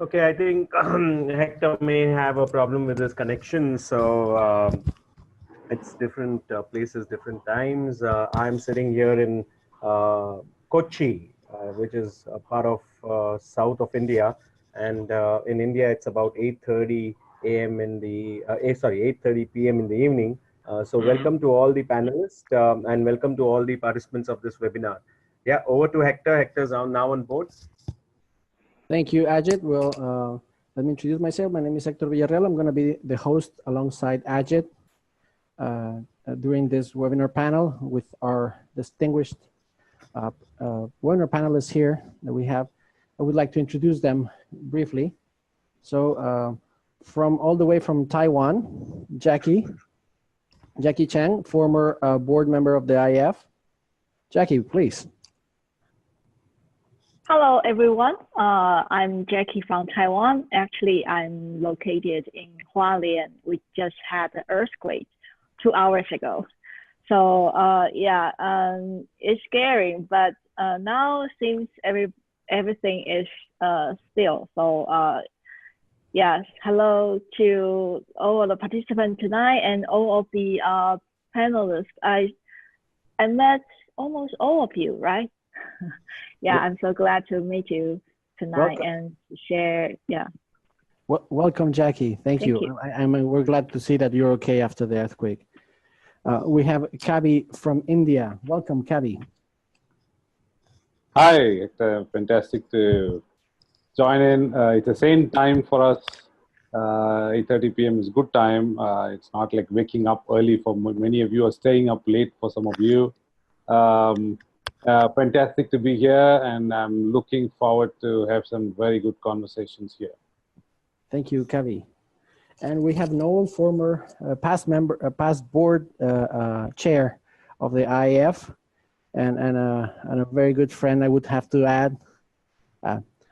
Okay, I think Hector may have a problem with his connection, so it's different places, different times. I'm sitting here in Kochi, which is a part of south of India, and in India it's about 8:30 a.m. in the sorry 8:30 p.m. in the evening. So welcome to all the panelists and welcome to all the participants of this webinar. Yeah, over to Hector. Hector's now on board. Thank you, Ajit. Well, let me introduce myself. My name is Hector Villarreal. I'm going to be the host alongside Ajit during this webinar panel with our distinguished webinar panelists here that we have. I would like to introduce them briefly. So from all the way from Taiwan, Jackie Chang, former board member of the IF. Jackie, please. Hello, everyone. I'm Jackie from Taiwan. Actually, I'm located in Hualien. We just had an earthquake 2 hours ago. So yeah, it's scary, but now seems everything is still. So yes, hello to all of the participants tonight and all of the panelists. I met almost all of you, right? Yeah, I'm so glad to meet you tonight and share. Yeah. Welcome, Jackie. Thank you. We're glad to see that you're okay after the earthquake. We have Kavi from India. Welcome, Kavi. Hi, it's fantastic to join in. It's the same time for us. 8:30 p.m. is good time. It's not like waking up early for many of you, or staying up late for some of you. Fantastic to be here, and I'm looking forward to have some very good conversations here. Thank you, Kavi. And we have Noel, former past board chair of the IAF, and a very good friend, I would have to add.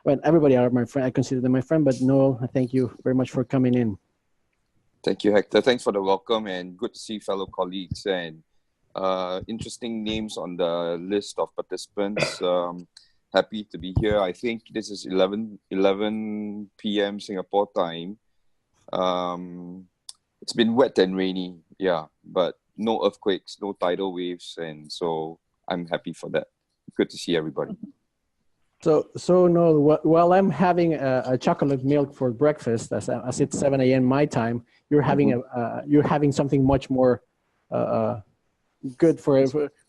Well, everybody are my friend. I consider them my friend, but Noel, thank you very much for coming in. Thank you, Hector. Thanks for the welcome, and good to see fellow colleagues and interesting names on the list of participants. Happy to be here. I think this is 11 p.m. Singapore time. It's been wet and rainy, yeah, but no earthquakes, no tidal waves, and so I'm happy for that. Good to see everybody. So no, while I'm having a chocolate milk for breakfast, as it's 7 a.m. my time, you're having you're having something much more good for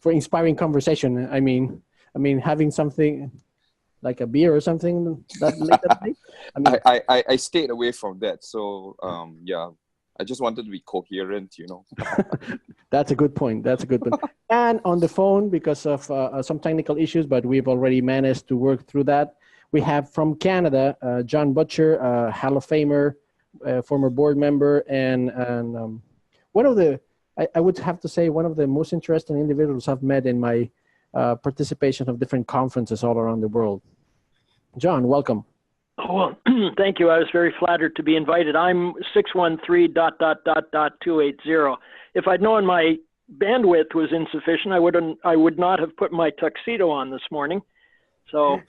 inspiring conversation. I mean, having something like a beer or something that late at night. I stayed away from that. So yeah, I just wanted to be coherent, you know. That's a good point. That's a good point. And on the phone, because of some technical issues, but we've already managed to work through that. We have from Canada, John Butcher, Hall of Famer, former board member, and one of the, I would have to say, one of the most interesting individuals I've met in my participation of different conferences all around the world. John, welcome. Oh, well, thank you. I was very flattered to be invited. I'm 613.280. If I'd known my bandwidth was insufficient, I would not have put my tuxedo on this morning. So,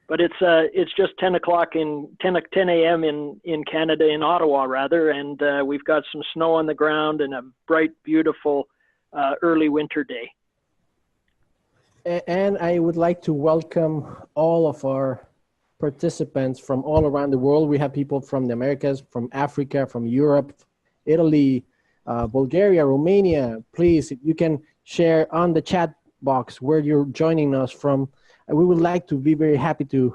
but it's just 10 a.m. in Canada, in Ottawa rather, and we've got some snow on the ground and a bright, beautiful early winter day. And I would like to welcome all of our participants from all around the world. We have people from the Americas, from Africa, from Europe, Italy, Bulgaria, Romania. Please, if you can share on the chat box where you're joining us from. We would like to be very happy to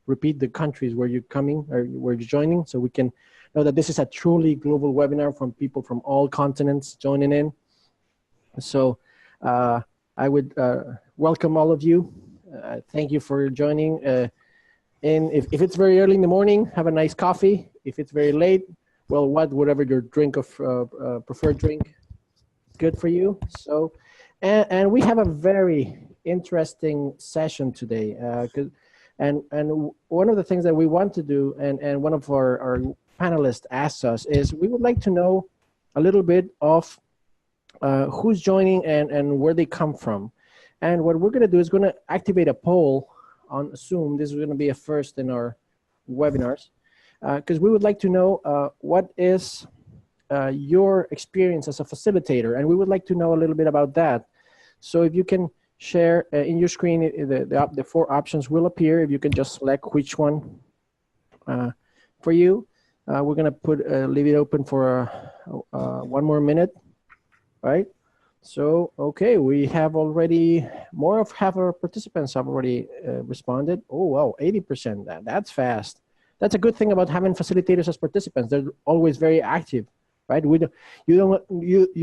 repeat the countries where you're coming or where you're joining, so we can know that this is a truly global webinar from people from all continents joining in. So I would welcome all of you. Thank you for joining. And if it's very early in the morning, have a nice coffee. If it's very late, well, whatever your drink of preferred drink, good for you. So, and we have a very interesting session today. And one of the things that we want to do, and one of our panelists asked us, is we would like to know a little bit of who's joining and where they come from. And what we're going to do is going to activate a poll on Zoom. This is going to be a first in our webinars, because we would like to know what is your experience as a facilitator, and we would like to know a little bit about that. So if you can share in your screen, the 4 options will appear. If you can just select which one for you. We're going to leave it open for 1 more minute, right? So, okay, we have already, more of half our participants have already responded. Oh, wow, 80%, that's fast. That's a good thing about having facilitators as participants. They're always very active, right? You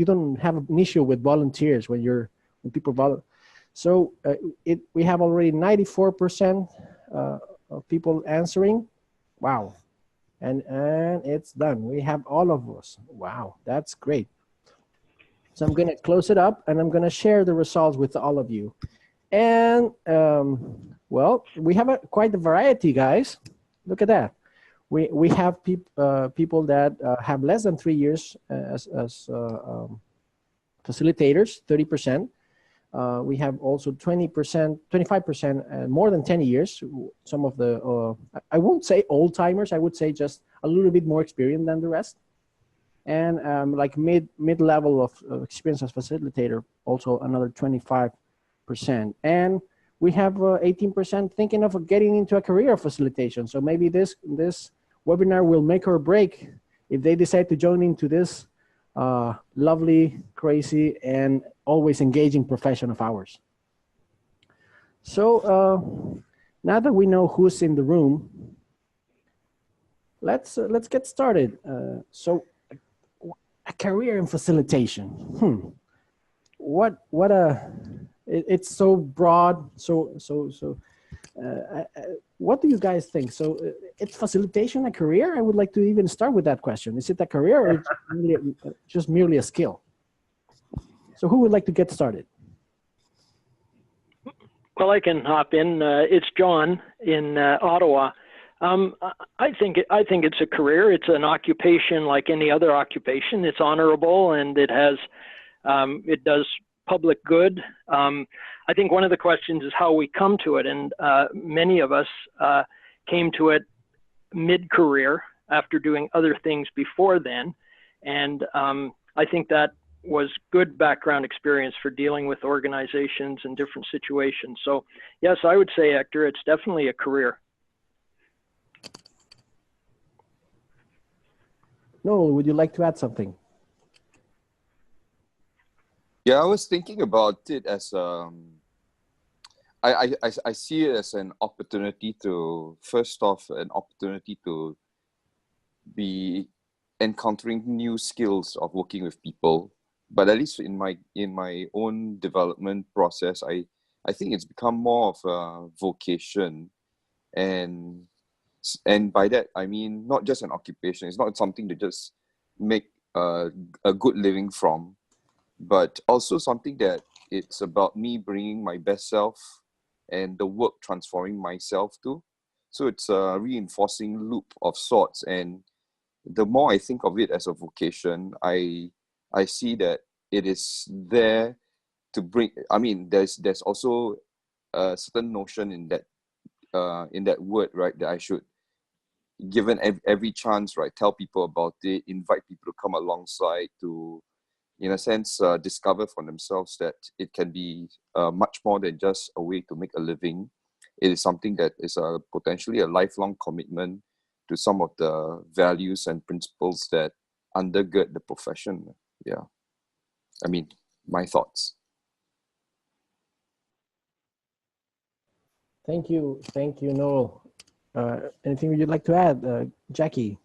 don't have an issue with volunteers when people volunteer. So we have already 94% of people answering. Wow. And it's done. We have all of us. Wow, that's great. So I'm going to close it up, and I'm going to share the results with all of you. And, well, we have quite a variety, guys. Look at that. We have people that have less than 3 years as facilitators, 30%. We have also 20%, 25%, more than 10 years. Some of the, I won't say old timers, I would say just a little bit more experienced than the rest. And like mid-level of experience as facilitator, also another 25%. And we have 18% thinking of getting into a career of facilitation. So maybe this webinar will make or break if they decide to join into this lovely, crazy, and always engaging profession of ours. So now that we know who's in the room, let's get started. So a career in facilitation. It's so broad. What do you guys think? So it's facilitation a career? I would like to even start with that question. Is it a career, or just merely a skill? So who would like to get started? Well, I can hop in. It's John in Ottawa. I think it's a career. It's an occupation like any other occupation. It's honorable, and it does public good. I think one of the questions is how we come to it, and many of us came to it mid-career after doing other things before then, and I think that was good background experience for dealing with organizations and different situations. So yes, I would say, Hector, it's definitely a career. Noel, would you like to add something? Yeah, I was thinking about it as I see it as an opportunity to, first off, an opportunity to be encountering new skills of working with people. But at least in my own development process, I think it's become more of a vocation, and by that I mean not just an occupation. It's not something to just make a good living from, but also something that it's about me bringing my best self and the work transforming myself too. So it's a reinforcing loop of sorts. And the more I think of it as a vocation, I see that it is there to bring, I mean, there's also a certain notion in that word, right, that I should, given every chance, right, tell people about it, invite people to come alongside to, in a sense, discover for themselves that it can be much more than just a way to make a living. It is something that is potentially a lifelong commitment to some of the values and principles that undergird the profession. Yeah. I mean, my thoughts. Thank you, Noel. Anything you'd like to add, Jackie?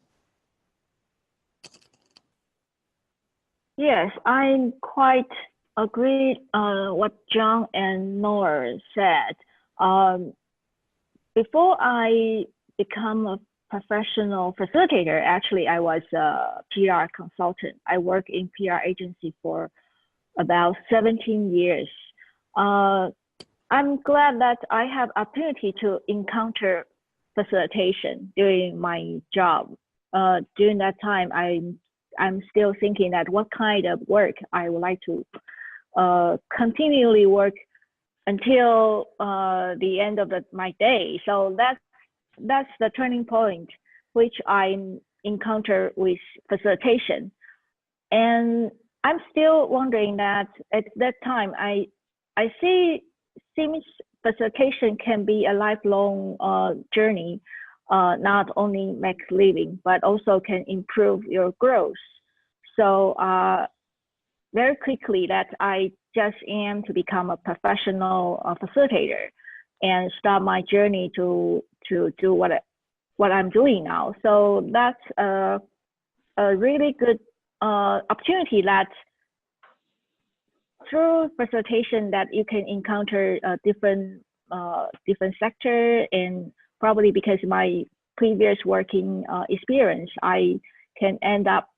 Yes, I quite agree what John and Noel said. Before I become a professional facilitator, actually I was a PR consultant. I worked in PR agency for about 17 years. I'm glad that I have opportunity to encounter facilitation during my job. During that time, I'm still thinking that what kind of work I would like to continually work until the end of my day. So that's the turning point which I encounter with facilitation. And I'm still wondering that at that time, I see seems facilitation can be a lifelong journey, not only make living, but also can improve your growth. So very quickly that I just aim to become a professional facilitator and start my journey to do what I'm doing now. So that's a really good opportunity that through facilitation that you can encounter different sector, and probably because my previous working experience, I can end up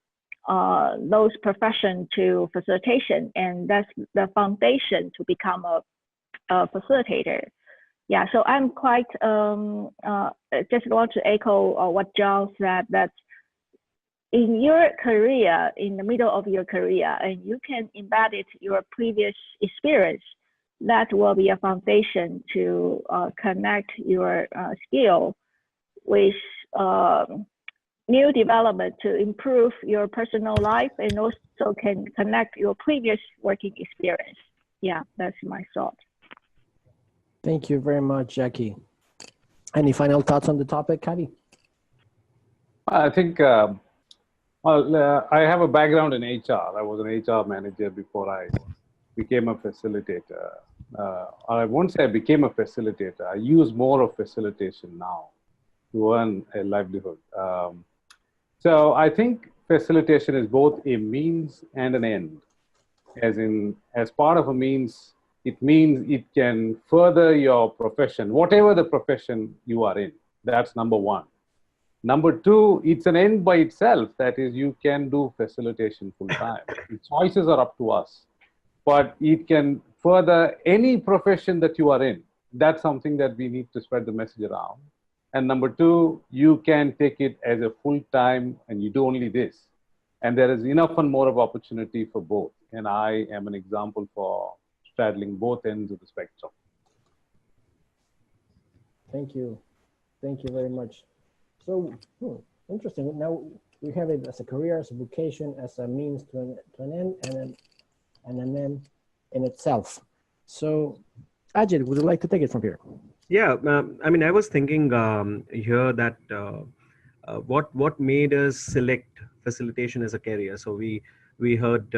those profession to facilitation, and that's the foundation to become a facilitator. Yeah, so I'm quite just want to echo what John said, that in your career, in the middle of your career, and you can embed it your previous experience, that will be a foundation to connect your skill with new development to improve your personal life, and also can connect your previous working experience. Yeah, that's my thought. Thank you very much, Jackie. Any final thoughts on the topic, Kavi? I think, I have a background in HR. I was an HR manager before I became a facilitator. I won't say I became a facilitator. I use more of facilitation now to earn a livelihood. So I think facilitation is both a means and an end. As part of a means, it means it can further your profession, whatever the profession you are in. That's number one. Number two, it's an end by itself. That is, you can do facilitation full time. The choices are up to us. But it can further any profession that you are in. That's something that we need to spread the message around. And number two, you can take it as a full time and you do only this. And there is enough and more of opportunity for both. And I am an example for straddling both ends of the spectrum. Thank you. Thank you very much. So, interesting. Now we have it as a career, as a vocation, as a means to an end, and an end in itself. So, Ajit, would you like to take it from here? Yeah, I mean, I was thinking here that what made us select facilitation as a career. So we heard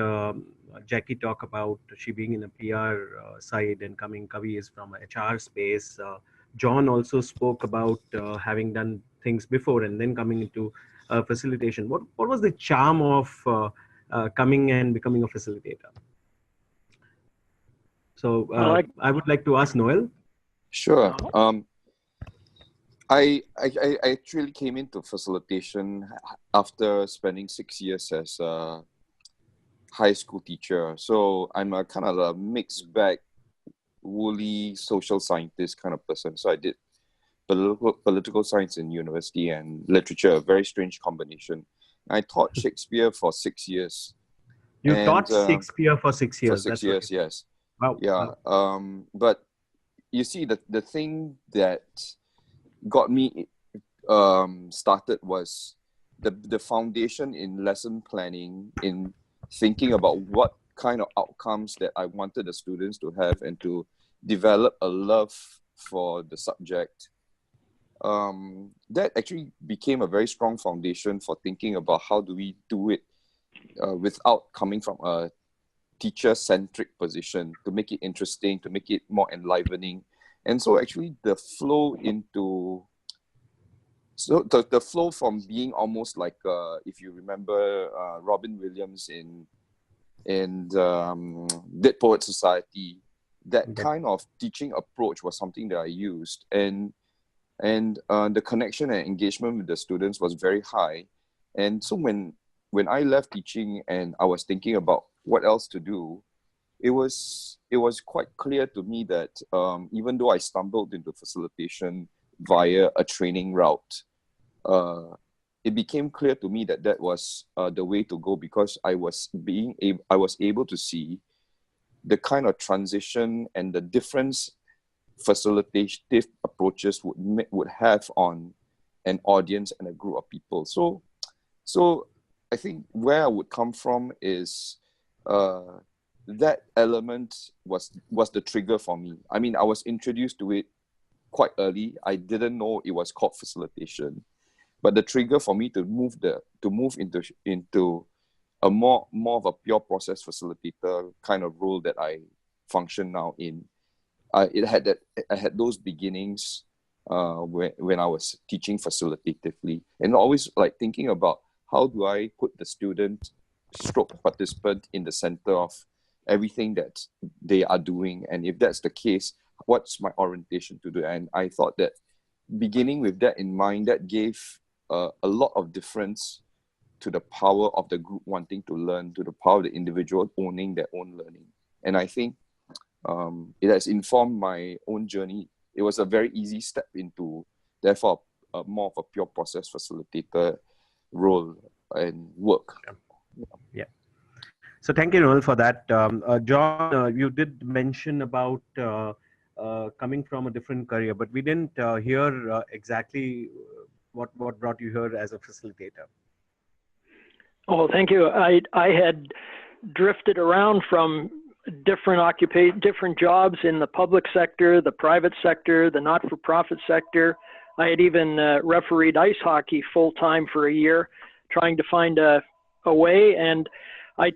Jackie talk about she being in a PR side and coming. Kavi is from a HR space. John also spoke about having done things before and then coming into facilitation. What was the charm of coming and becoming a facilitator? So I would like to ask Noel. Sure. I actually came into facilitation after spending 6 years as a high school teacher. So I'm a kind of a mixed bag, woolly social scientist kind of person. So I did political science in university and literature, a very strange combination. I taught Shakespeare for 6 years. You taught Shakespeare for 6 years? For 6 years, yes. Wow. Yeah. Wow. But you see, the thing that got me started was the foundation in lesson planning, in thinking about what kind of outcomes that I wanted the students to have and to develop a love for the subject. That actually became a very strong foundation for thinking about how do we do it without coming from a teacher-centric position, to make it interesting, to make it more enlivening. And so actually the flow from being almost like, if you remember Robin Williams in Dead Poets Society, that kind of teaching approach was something that I used. And the connection and engagement with the students was very high. And so when I left teaching and I was thinking about what else to do, it was quite clear to me that even though I stumbled into facilitation via a training route, it became clear to me that that was the way to go, because I was able to see the kind of transition and the difference facilitative approaches would have on an audience and a group of people. So I think where I would come from is that element was the trigger for me. I mean, I was introduced to it quite early. I didn't know it was called facilitation, but the trigger for me to move into a more of a pure process facilitator kind of role that I function now in. I had those beginnings when I was teaching facilitatively, and always like thinking about how do I put the student stroke participant in the center of everything that they are doing, and if that's the case, what's my orientation to do? And I thought that beginning with that in mind, that gave a lot of difference to the power of the group wanting to learn, to the power of the individual owning their own learning. And I think it has informed my own journey. It was a very easy step into, therefore, more of a pure process facilitator role and work. Yeah. So thank you, Noel, for that. John, you did mention about coming from a different career, but we didn't hear exactly what brought you here as a facilitator. Oh, thank you. I had drifted around from different jobs in the public sector, the private sector, the not-for-profit sector. I had even refereed ice hockey full-time for a year, trying to find a way. And I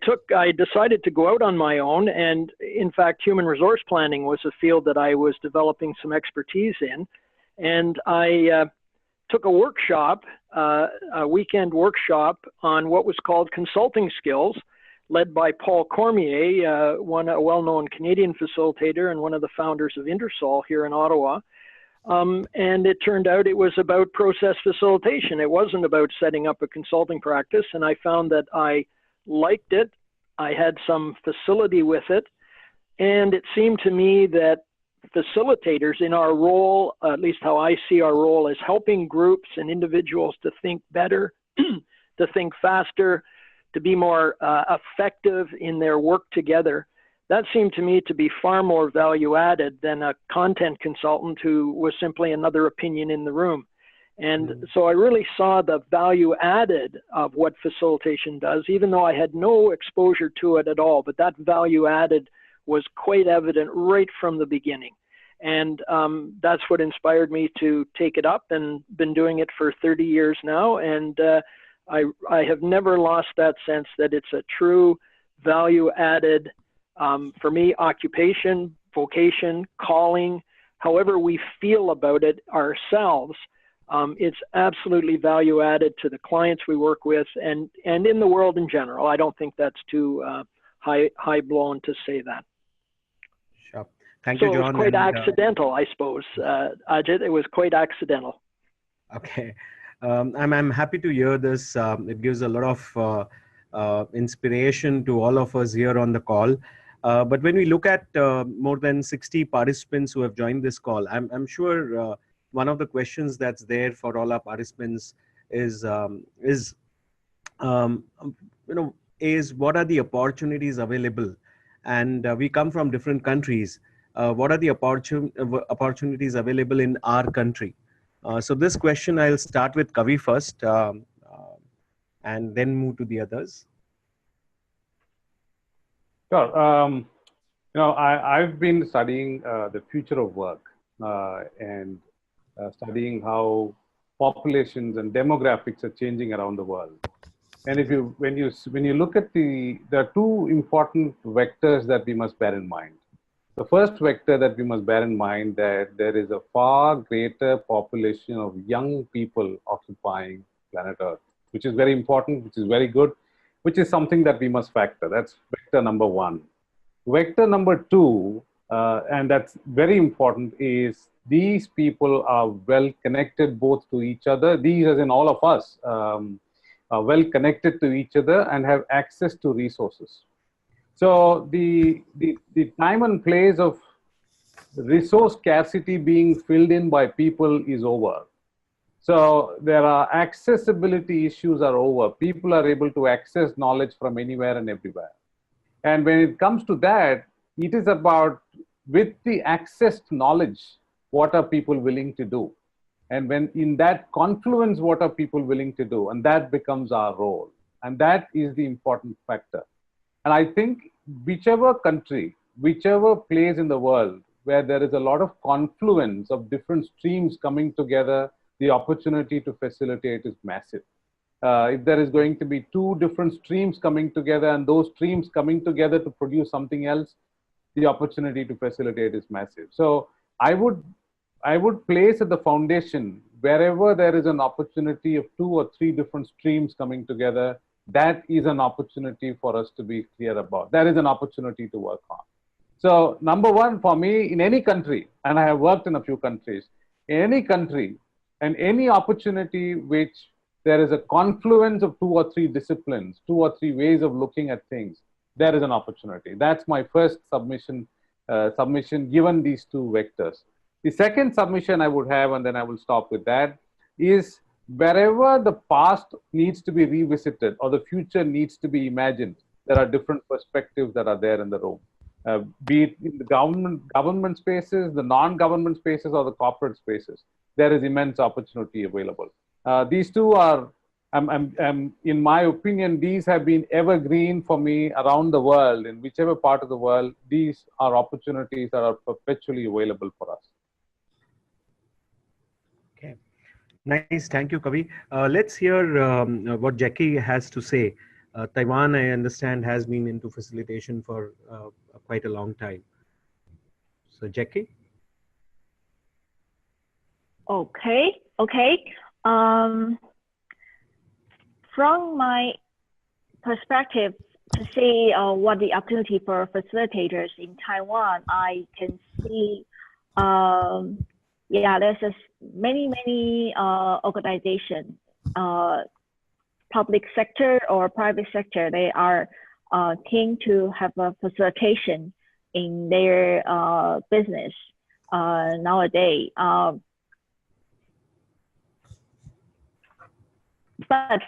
decided to go out on my own. And in fact, human resource planning was a field that I was developing some expertise in. And I took a workshop, a weekend workshop on what was called consulting skills, led by Paul Cormier, a well-known Canadian facilitator and one of the founders of Intersol here in Ottawa. And it turned out it was about process facilitation. It wasn't about setting up a consulting practice. And I found that I liked it. I had some facility with it. And it seemed to me that facilitators in our role, at least how I see our role, is helping groups and individuals to think better, to think faster, to be more effective in their work together. That seemed to me to be far more value added than a content consultant who was simply another opinion in the room. And so I really saw the value added of what facilitation does, even though I had no exposure to it at all, but that value added was quite evident right from the beginning. And that's what inspired me to take it up, and been doing it for 30 years now. And I have never lost that sense that it's a true value added, for me, occupation, vocation, calling, however we feel about it ourselves. It's absolutely value added to the clients we work with and in the world in general. I don't think that's too high blown to say that. Sure. Thank you, John. So it was quite accidental, I suppose, Ajit. It was quite accidental. Okay. I'm happy to hear this. It gives a lot of inspiration to all of us here on the call. But when we look at more than 60 participants who have joined this call, I'm sure one of the questions that's there for all our participants is what are the opportunities available? And we come from different countries. What are the opportunities available in our country? So this question, I'll start with Kavi first, and then move to the others. Sure. I've been studying the future of work and studying how populations and demographics are changing around the world. And when you look at there are two important vectors that we must bear in mind. The first vector that we must bear in mind that there is a far greater population of young people occupying planet Earth, which is very important, which is very good, which is something that we must factor. That's vector number one. Vector number two, and that's very important, is these people are well connected both to each other. These, as in all of us, are well connected to each other and have access to resources. So the time and place of resource scarcity being filled in by people is over. So there are accessibility issues are over. People are able to access knowledge from anywhere and everywhere. And when it comes to that, it is about, with the access to knowledge, what are people willing to do? And when in that confluence, what are people willing to do? And that becomes our role. And that is the important factor. And I think whichever country, whichever place in the world where there is a lot of confluence of different streams coming together, the opportunity to facilitate is massive. If there is going to be two different streams coming together and those streams coming together to produce something else, the opportunity to facilitate is massive. So I would place at the foundation, wherever there is an opportunity of 2 or 3 different streams coming together, that is an opportunity for us to be clear about. That is an opportunity to work on. So number one for me, in any country, and I have worked in a few countries, in any country and any opportunity which there is a confluence of 2 or 3 disciplines, 2 or 3 ways of looking at things, there is an opportunity. That's my first submission given these 2 vectors. The second submission I would have, and then I will stop with that, is wherever the past needs to be revisited or the future needs to be imagined, there are different perspectives that are there in the room. Be it in the government spaces, the non-government spaces, or the corporate spaces, there is immense opportunity available. These 2 are, in my opinion, these have been evergreen for me around the world. In whichever part of the world, these are opportunities that are perpetually available for us. Okay, nice. Thank you, Kavi. Let's hear what Jackie has to say. Taiwan, I understand, has been into facilitation for quite a long time. So, Jackie? Okay. From my perspective, to see what the opportunity for facilitators in Taiwan, I can see, there's many organizations, public sector or private sector, they are keen to have a facilitation in their business nowadays. But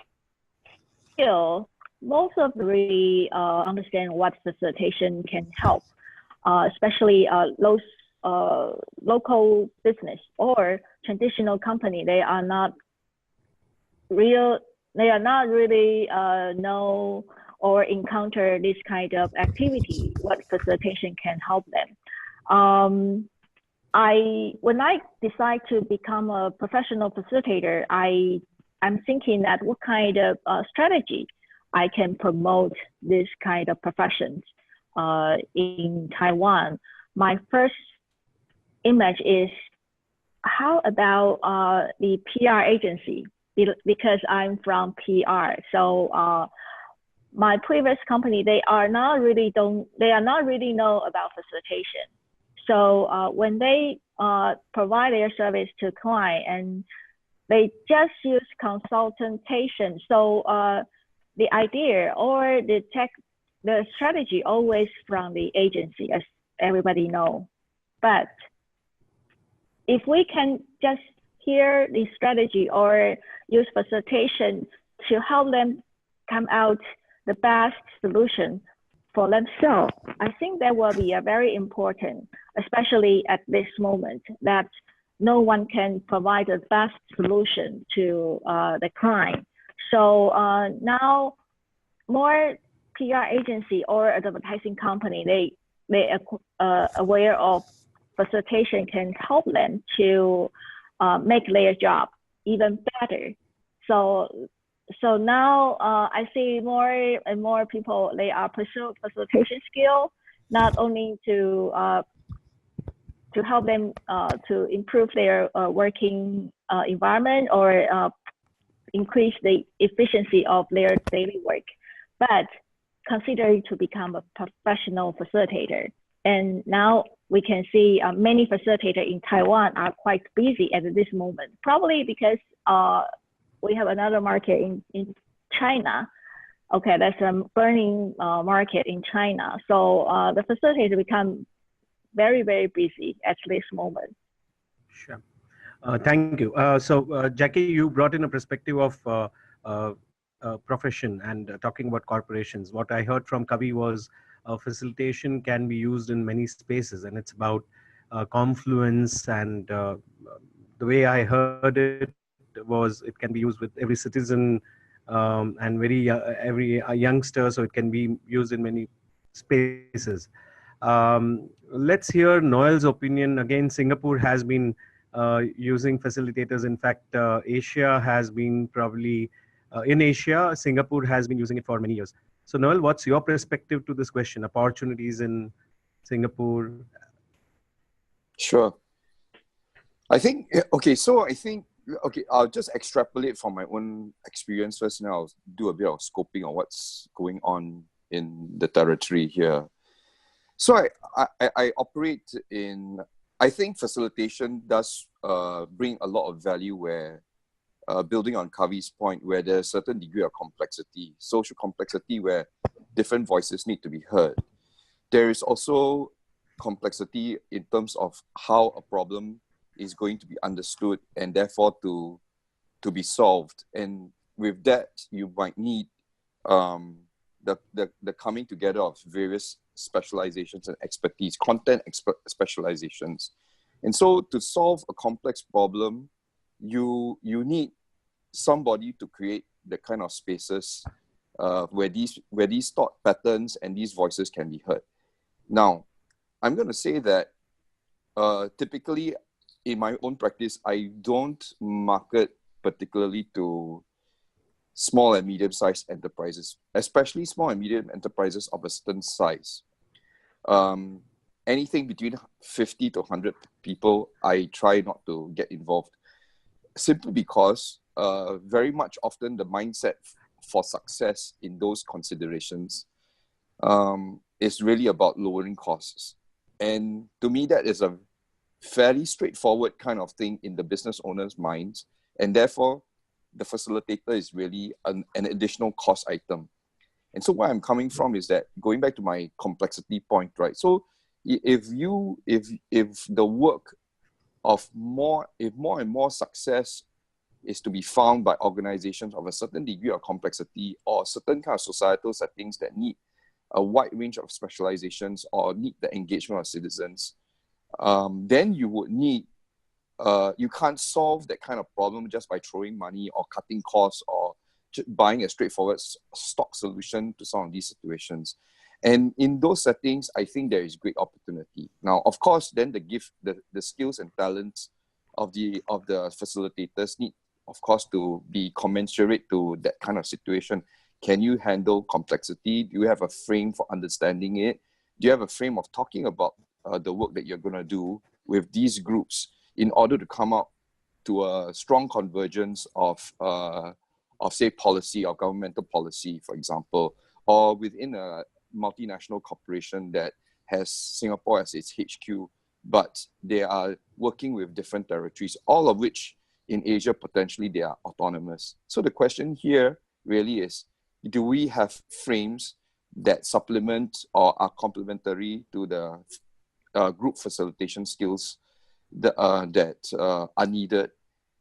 still, most of them really understand what facilitation can help, especially those local business or traditional company. They are not really know or encounter this kind of activity, what facilitation can help them. When I decide to become a professional facilitator, I'm thinking that what kind of strategy I can promote this kind of professions in Taiwan. My first image is, how about the PR agency? Because I'm from PR, so my previous company, they are not really know about facilitation. So when they provide their service to client, and they just use consultation. So the idea or the strategy always from the agency, as everybody know. But if we can just hear the strategy or use facilitation to help them come out the best solution for themselves, I think that will be a very important, especially at this moment, that no one can provide the best solution to the client. So now more PR agency or advertising company, they aware of facilitation can help them to make their job even better. So now I see more and more people, they are pursue facilitation skill, not only to help them to improve their working environment or increase the efficiency of their daily work, but considering to become a professional facilitator. And now we can see many facilitators in Taiwan are quite busy at this moment, probably because we have another market in China. Okay, that's a burning market in China. So the facilitator become very, very busy at this moment. Sure. Thank you. So Jackie, you brought in a perspective of profession and talking about corporations. What I heard from Kavi was facilitation can be used in many spaces, and it's about confluence. And the way I heard it was it can be used with every citizen and every youngster, so it can be used in many spaces. Let's hear Noel's opinion. Again, Singapore has been using facilitators. In fact, Asia has been probably in Asia, Singapore has been using it for many years. So, Noel, what's your perspective to this question? Opportunities in Singapore? Sure. I think, I'll just extrapolate from my own experience first, and I'll do a bit of scoping on what's going on in the territory here. So I operate in, I think facilitation does bring a lot of value where, building on Kavi's point, where there's a certain degree of complexity, social complexity where different voices need to be heard. There is also complexity in terms of how a problem is going to be understood and therefore to be solved. And with that, you might need the coming together of various specializations and expertise, content specializations. And so to solve a complex problem, you need somebody to create the kind of spaces where these thought patterns and these voices can be heard. Now, I'm going to say that typically in my own practice, I don't market particularly to small and medium-sized enterprises, especially small and medium enterprises of a certain size. Anything between 50 to 100 people, I try not to get involved, simply because very much often the mindset for success in those considerations is really about lowering costs. And to me, that is a fairly straightforward kind of thing in the business owner's minds. And therefore, the facilitator is really an additional cost item. And so where I'm coming from is that, going back to my complexity point, right? So if the work of more and more success is to be found by organizations of a certain degree of complexity or certain kind of societal settings that need a wide range of specializations or need the engagement of citizens, then you would need, you can't solve that kind of problem just by throwing money or cutting costs or buying a straightforward stock solution to some of these situations. And in those settings, I think there is great opportunity. Now, of course, then the skills and talents of the facilitators need, of course, to be commensurate to that kind of situation. Can you handle complexity? Do you have a frame for understanding it? Do you have a frame of talking about the work that you're going to do with these groups in order to come up to a strong convergence of say, policy or governmental policy, for example, or within a multinational corporation that has Singapore as its HQ, but they are working with different territories, all of which in Asia, potentially they are autonomous. So the question here really is, do we have frames that supplement or are complementary to the group facilitation skills that are needed,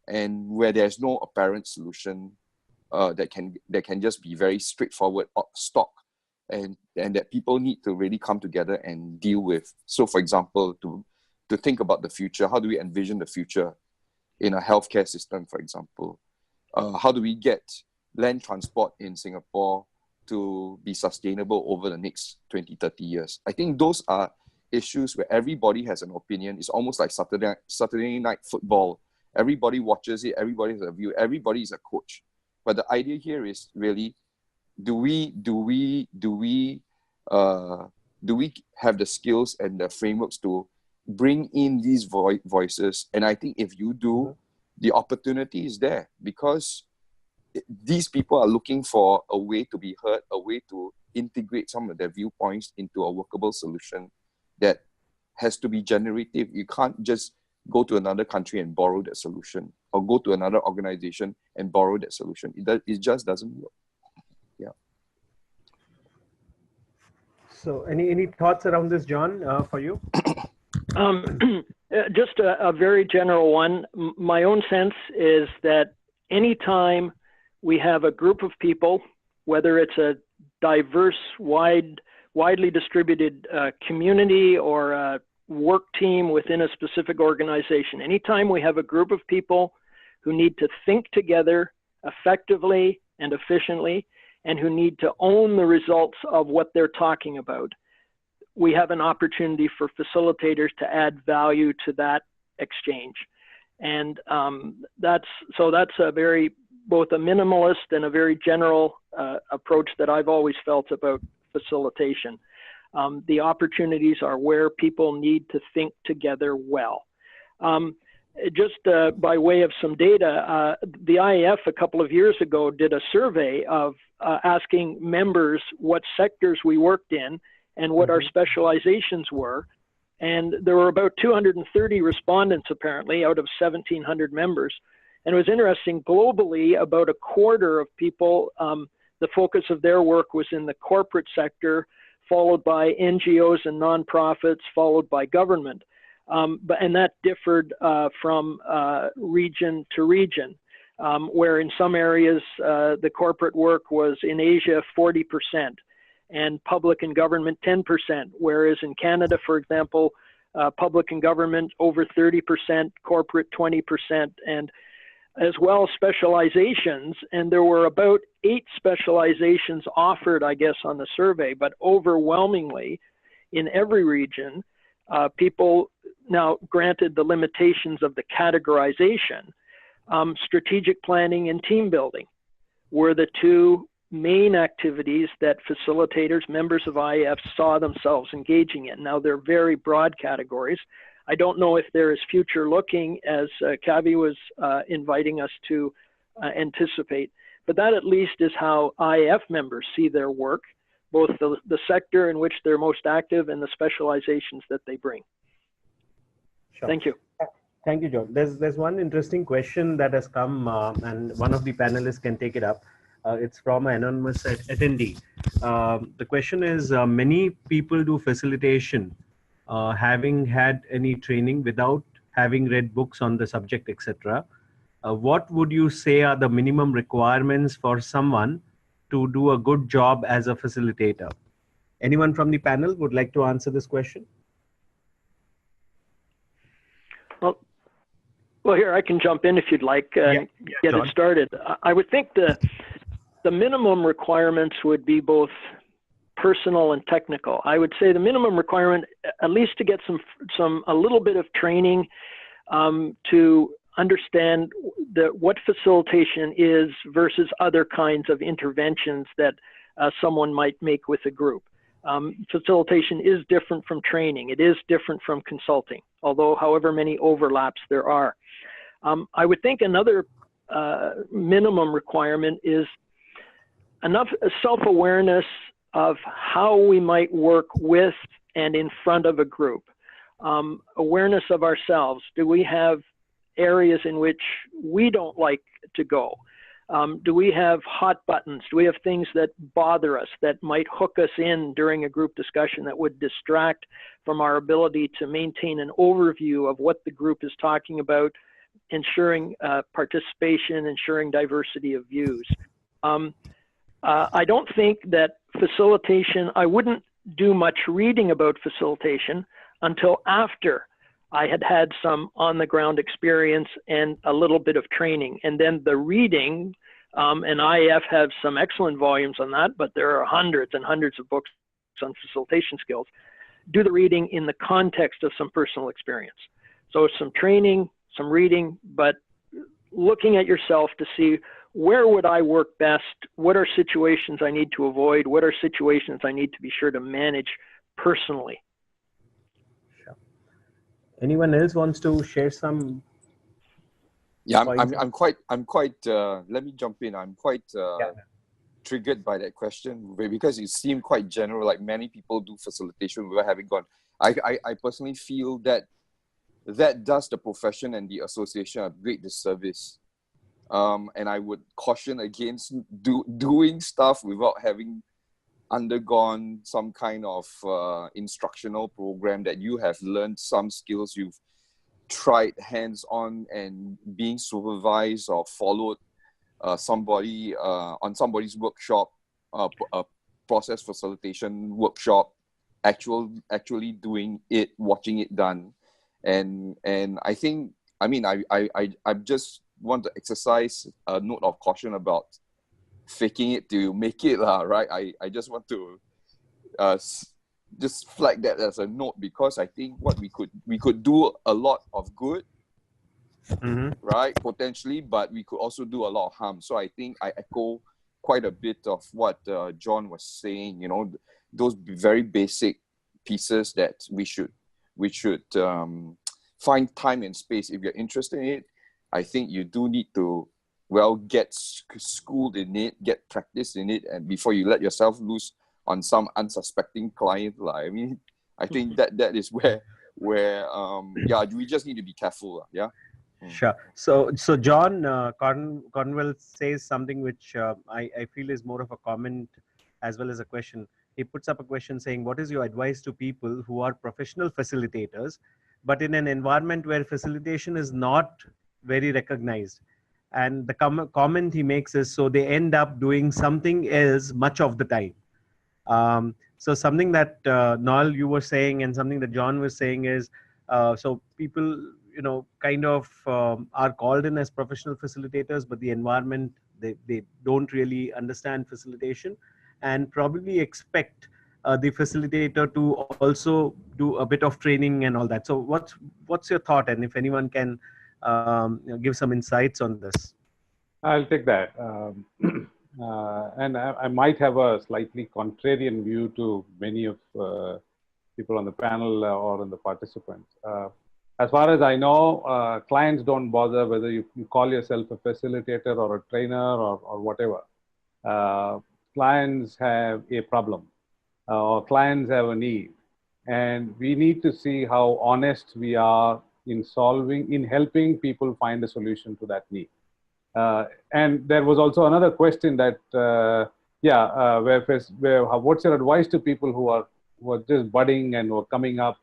and where there's no apparent solution that can just be very straightforward stock, and that people need to really come together and deal with. So, for example, to think about the future, how do we envision the future in a healthcare system, for example? How do we get land transport in Singapore to be sustainable over the next 20, 30 years? I think those are issues where everybody has an opinion. It's almost like Saturday night football. Everybody watches it, everybody has a view, everybody is a coach. But the idea here is really, do we have the skills and the frameworks to bring in these voices? And I think if you do, the opportunity is there, because these people are looking for a way to be heard, a way to integrate some of their viewpoints into a workable solution that has to be generative. You can't just go to another country and borrow that solution, or go to another organization and borrow that solution. It just doesn't work. Yeah. So any thoughts around this, John, for you? Just a very general one. My own sense is that anytime we have a group of people, whether it's a diverse, wide widely distributed community or a work team within a specific organization. Anytime we have a group of people who need to think together effectively and efficiently, and who need to own the results of what they're talking about, we have an opportunity for facilitators to add value to that exchange. And that's a very, both a minimalist and a very general approach that I've always felt about facilitation. The opportunities are where people need to think together well. Just by way of some data, the IAF a couple of years ago did a survey of asking members what sectors we worked in and what our specializations were. And there were about 230 respondents apparently out of 1,700 members. And it was interesting, globally, about a quarter of people, the focus of their work was in the corporate sector, followed by NGOs and nonprofits, followed by government. And that differed from region to region, where in some areas the corporate work was in Asia 40%, and public and government 10%, whereas in Canada, for example, public and government over 30%, corporate 20%, and as well specializations. And there were about 8 specializations offered, I guess, on the survey, but overwhelmingly in every region, people, now granted the limitations of the categorization, strategic planning and team building were the 2 main activities that facilitators, members of IAF, saw themselves engaging in. Now, they're very broad categories. I don't know if there is future looking, as Kavi was inviting us to anticipate, but that at least is how IAF members see their work, both the sector in which they're most active and the specializations that they bring. Sure. Thank you. Thank you, John. There's one interesting question that has come, and one of the panelists can take it up. It's from an anonymous attendee. The question is, many people do facilitation having had any training without having read books on the subject, etc. What would you say are the minimum requirements for someone to do a good job as a facilitator? Anyone from the panel would like to answer this question? Well, here I can jump in if you'd like, get John. it started. I would think the minimum requirements would be both personal and technical. I would say the minimum requirement, at least to get a little bit of training to understand what facilitation is versus other kinds of interventions that someone might make with a group. Facilitation is different from training. It is different from consulting, although however many overlaps there are. I would think another minimum requirement is enough self-awareness of how we might work with and in front of a group. Awareness of ourselves. Do we have areas in which we don't like to go? Do we have hot buttons? Do we have things that bother us, that might hook us in during a group discussion, that would distract from our ability to maintain an overview of what the group is talking about, ensuring participation, ensuring diversity of views? I don't think that facilitation, I wouldn't do much reading about facilitation until after I had had some on-the-ground experience and a little bit of training. And then the reading, and IAF have some excellent volumes on that, but there are hundreds and hundreds of books on facilitation skills. Do the reading in the context of some personal experience. So some training, some reading, but looking at yourself to see where would I work best? What are situations I need to avoid? What are situations I need to be sure to manage personally? Sure. Anyone else wants to share some? Yeah, I'm quite. Let me jump in. I'm quite triggered by that question because it seemed quite general. Like many people do facilitation without having gone. I personally feel that does the profession and the association a great disservice. And I would caution against doing stuff without having undergone some kind of instructional program that you have learned some skills, you've tried hands-on and being supervised or followed somebody on somebody's workshop process facilitation workshop, actually doing it, watching it done. And I think, I mean, I just want to exercise a note of caution about faking it to make it, right? I just want to just flag that as a note, because I think what we could do a lot of good, right, potentially, but we could also do a lot of harm. So I think I echo quite a bit of what John was saying, you know, those very basic pieces that we should find time and space. If you're interested in it, I think you do need to, well, get schooled in it, get practice in it, and before you let yourself loose on some unsuspecting client. I mean, I think that is where yeah, we just need to be careful. Yeah. Sure. So John Cornwell says something which I feel is more of a comment as well as a question. He puts up a question saying, what is your advice to people who are professional facilitators, but in an environment where facilitation is not very recognized? And the comment he makes is, so they end up doing something else much of the time. So something that Noel, you were saying, and something that John was saying is, so people, you know, kind of are called in as professional facilitators, but the environment, they don't really understand facilitation and probably expect the facilitator to also do a bit of training and all that. So what's your thought? And if anyone can you know, give some insights on this. I'll take that. And I might have a slightly contrarian view to many of people on the panel or on the participants. As far as I know, clients don't bother whether you call yourself a facilitator or a trainer or whatever. Clients have a problem or clients have a need. And we need to see how honest we are in helping people find a solution to that need. And there was also another question that, what's your advice to people who are just budding and who are coming up?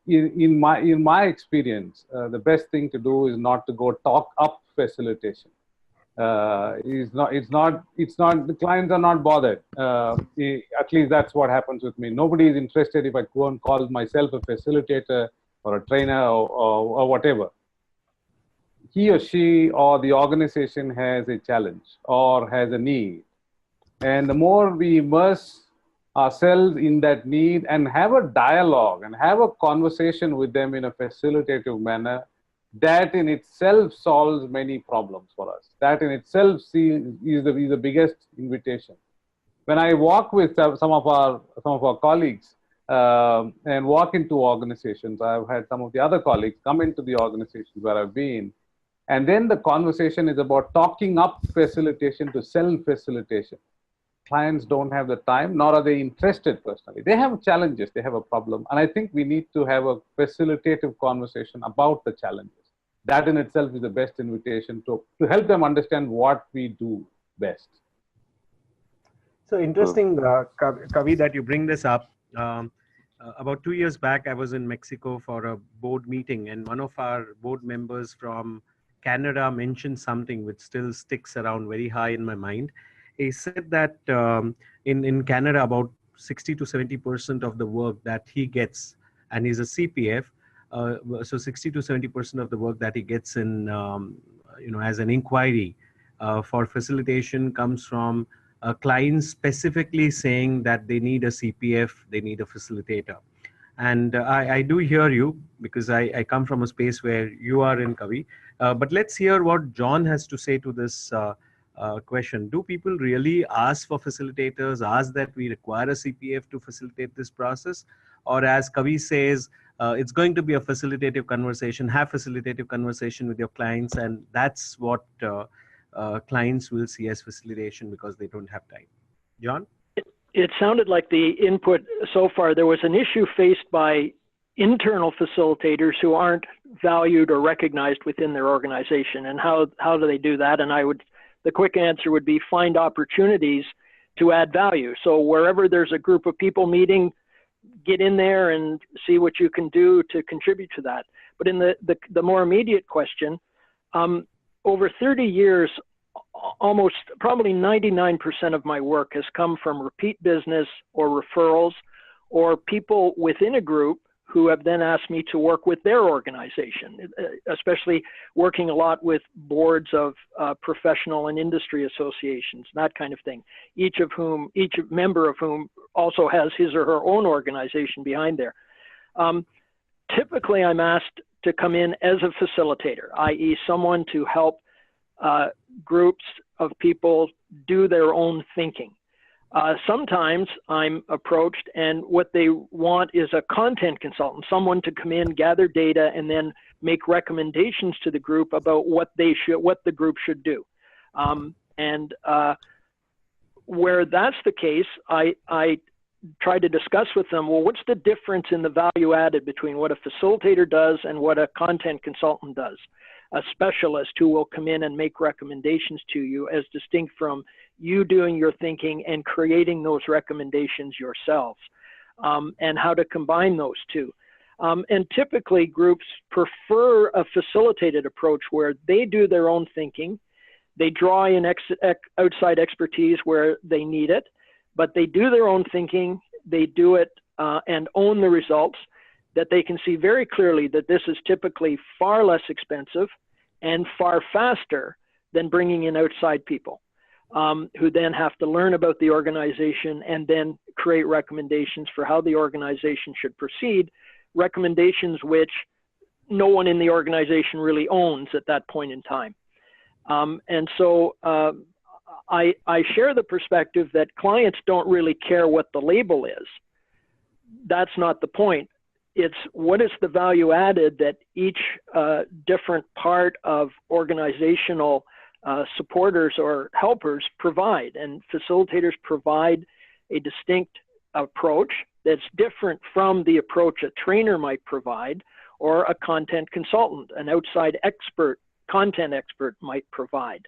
In my experience, the best thing to do is not to go talk up facilitation. The clients are not bothered. At least that's what happens with me. Nobody is interested if I go and call myself a facilitator or a trainer or whatever. He or she or the organization has a challenge or has a need. And the more we immerse ourselves in that need and have a dialogue and have a conversation with them in a facilitative manner, that in itself solves many problems for us. That in itself is the biggest invitation. When I walk with some of our colleagues and walk into organizations, I've had some of the other colleagues come into the organizations where I've been, and then the conversation is about talking up facilitation to self-facilitation. Clients don't have the time, nor are they interested personally. They have challenges, they have a problem. And I think we need to have a facilitative conversation about the challenges. That in itself is the best invitation to help them understand what we do best. So interesting, Kavi, that you bring this up. About 2 years back, I was in Mexico for a board meeting, and one of our board members from Canada mentioned something which still sticks around very high in my mind. He said that in Canada, about 60 to 70% of the work that he gets, and he's a CPF, so 60 to 70% of the work that he gets in, as an inquiry for facilitation comes from clients specifically saying that they need a CPF, they need a facilitator. And I do hear you, because I come from a space where you are in, Kavi. But let's hear what John has to say to this question. Do people really ask for facilitators, ask that we require a CPF to facilitate this process? Or as Kavi says, it's going to be a facilitative conversation, have facilitative conversation with your clients, and that's what clients will see as facilitation because they don't have time. John? It sounded like the input so far, there was an issue faced by internal facilitators who aren't valued or recognized within their organization. And how do they do that? And the quick answer would be find opportunities to add value. So wherever there's a group of people meeting, get in there and see what you can do to contribute to that. But in the more immediate question, over 30 years, almost probably 99% of my work has come from repeat business or referrals or people within a group who have then asked me to work with their organization, especially working a lot with boards of professional and industry associations, that kind of thing. Each member of whom also has his or her own organization behind there. Typically, I'm asked to come in as a facilitator, i.e. someone to help groups of people do their own thinking. Sometimes I'm approached and what they want is a content consultant, someone to come in, gather data, and then make recommendations to the group about what the group should do. Where that's the case, I try to discuss with them, well, what's the difference in the value added between what a facilitator does and what a content consultant does? A specialist who will come in and make recommendations to you as distinct from you doing your thinking and creating those recommendations yourselves, and how to combine those two. And typically groups prefer a facilitated approach where they do their own thinking, they draw in outside expertise where they need it, but they do their own thinking, they do it and own the results, that they can see very clearly that this is typically far less expensive and far faster than bringing in outside people who then have to learn about the organization and then create recommendations for how the organization should proceed, recommendations which no one in the organization really owns at that point in time. And so I share the perspective that clients don't really care what the label is. That's not the point. It's what is the value added that each different part of organizational supporters or helpers provide. And facilitators provide a distinct approach that's different from the approach a trainer might provide or a content consultant, an outside expert, content expert might provide.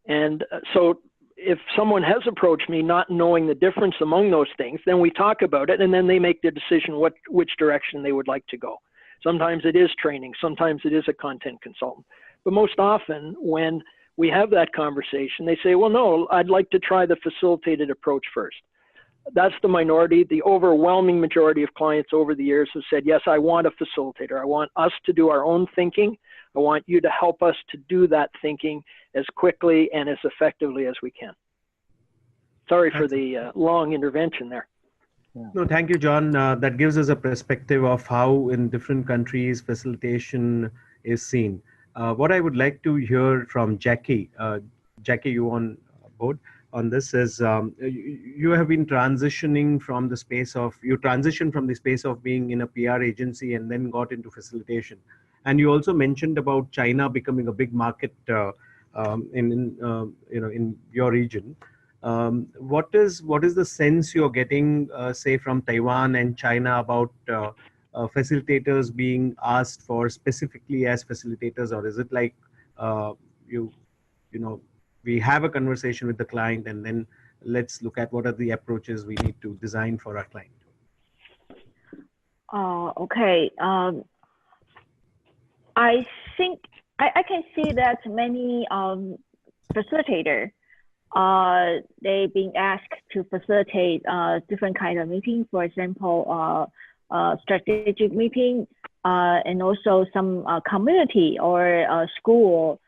And so if someone has approached me not knowing the difference among those things, then we talk about it and then they make the decision which direction they would like to go. Sometimes it is training, sometimes it is a content consultant. But most often when we have that conversation, they say, well, no, I'd like to try the facilitated approach first. That's the minority. The overwhelming majority of clients over the years have said, yes, I want a facilitator. I want us to do our own thinking. I want you to help us to do that thinking as quickly and as effectively as we can. Sorry for the long intervention there. No, thank you, John. That gives us a perspective of how in different countries facilitation is seen. What I would like to hear from Jackie, Jackie, you on board on this is you have been transitioning from the space of, you transitioned from the space of being in a PR agency and then got into facilitation. And you also mentioned about China becoming a big market in your region. What is the sense you're getting, say, from Taiwan and China about facilitators being asked for specifically as facilitators, or is it like we have a conversation with the client and then let's look at what are the approaches we need to design for our client? Okay. I think I can see that many facilitators, they've been asked to facilitate different kinds of meetings, for example, strategic meeting, and also some community or school,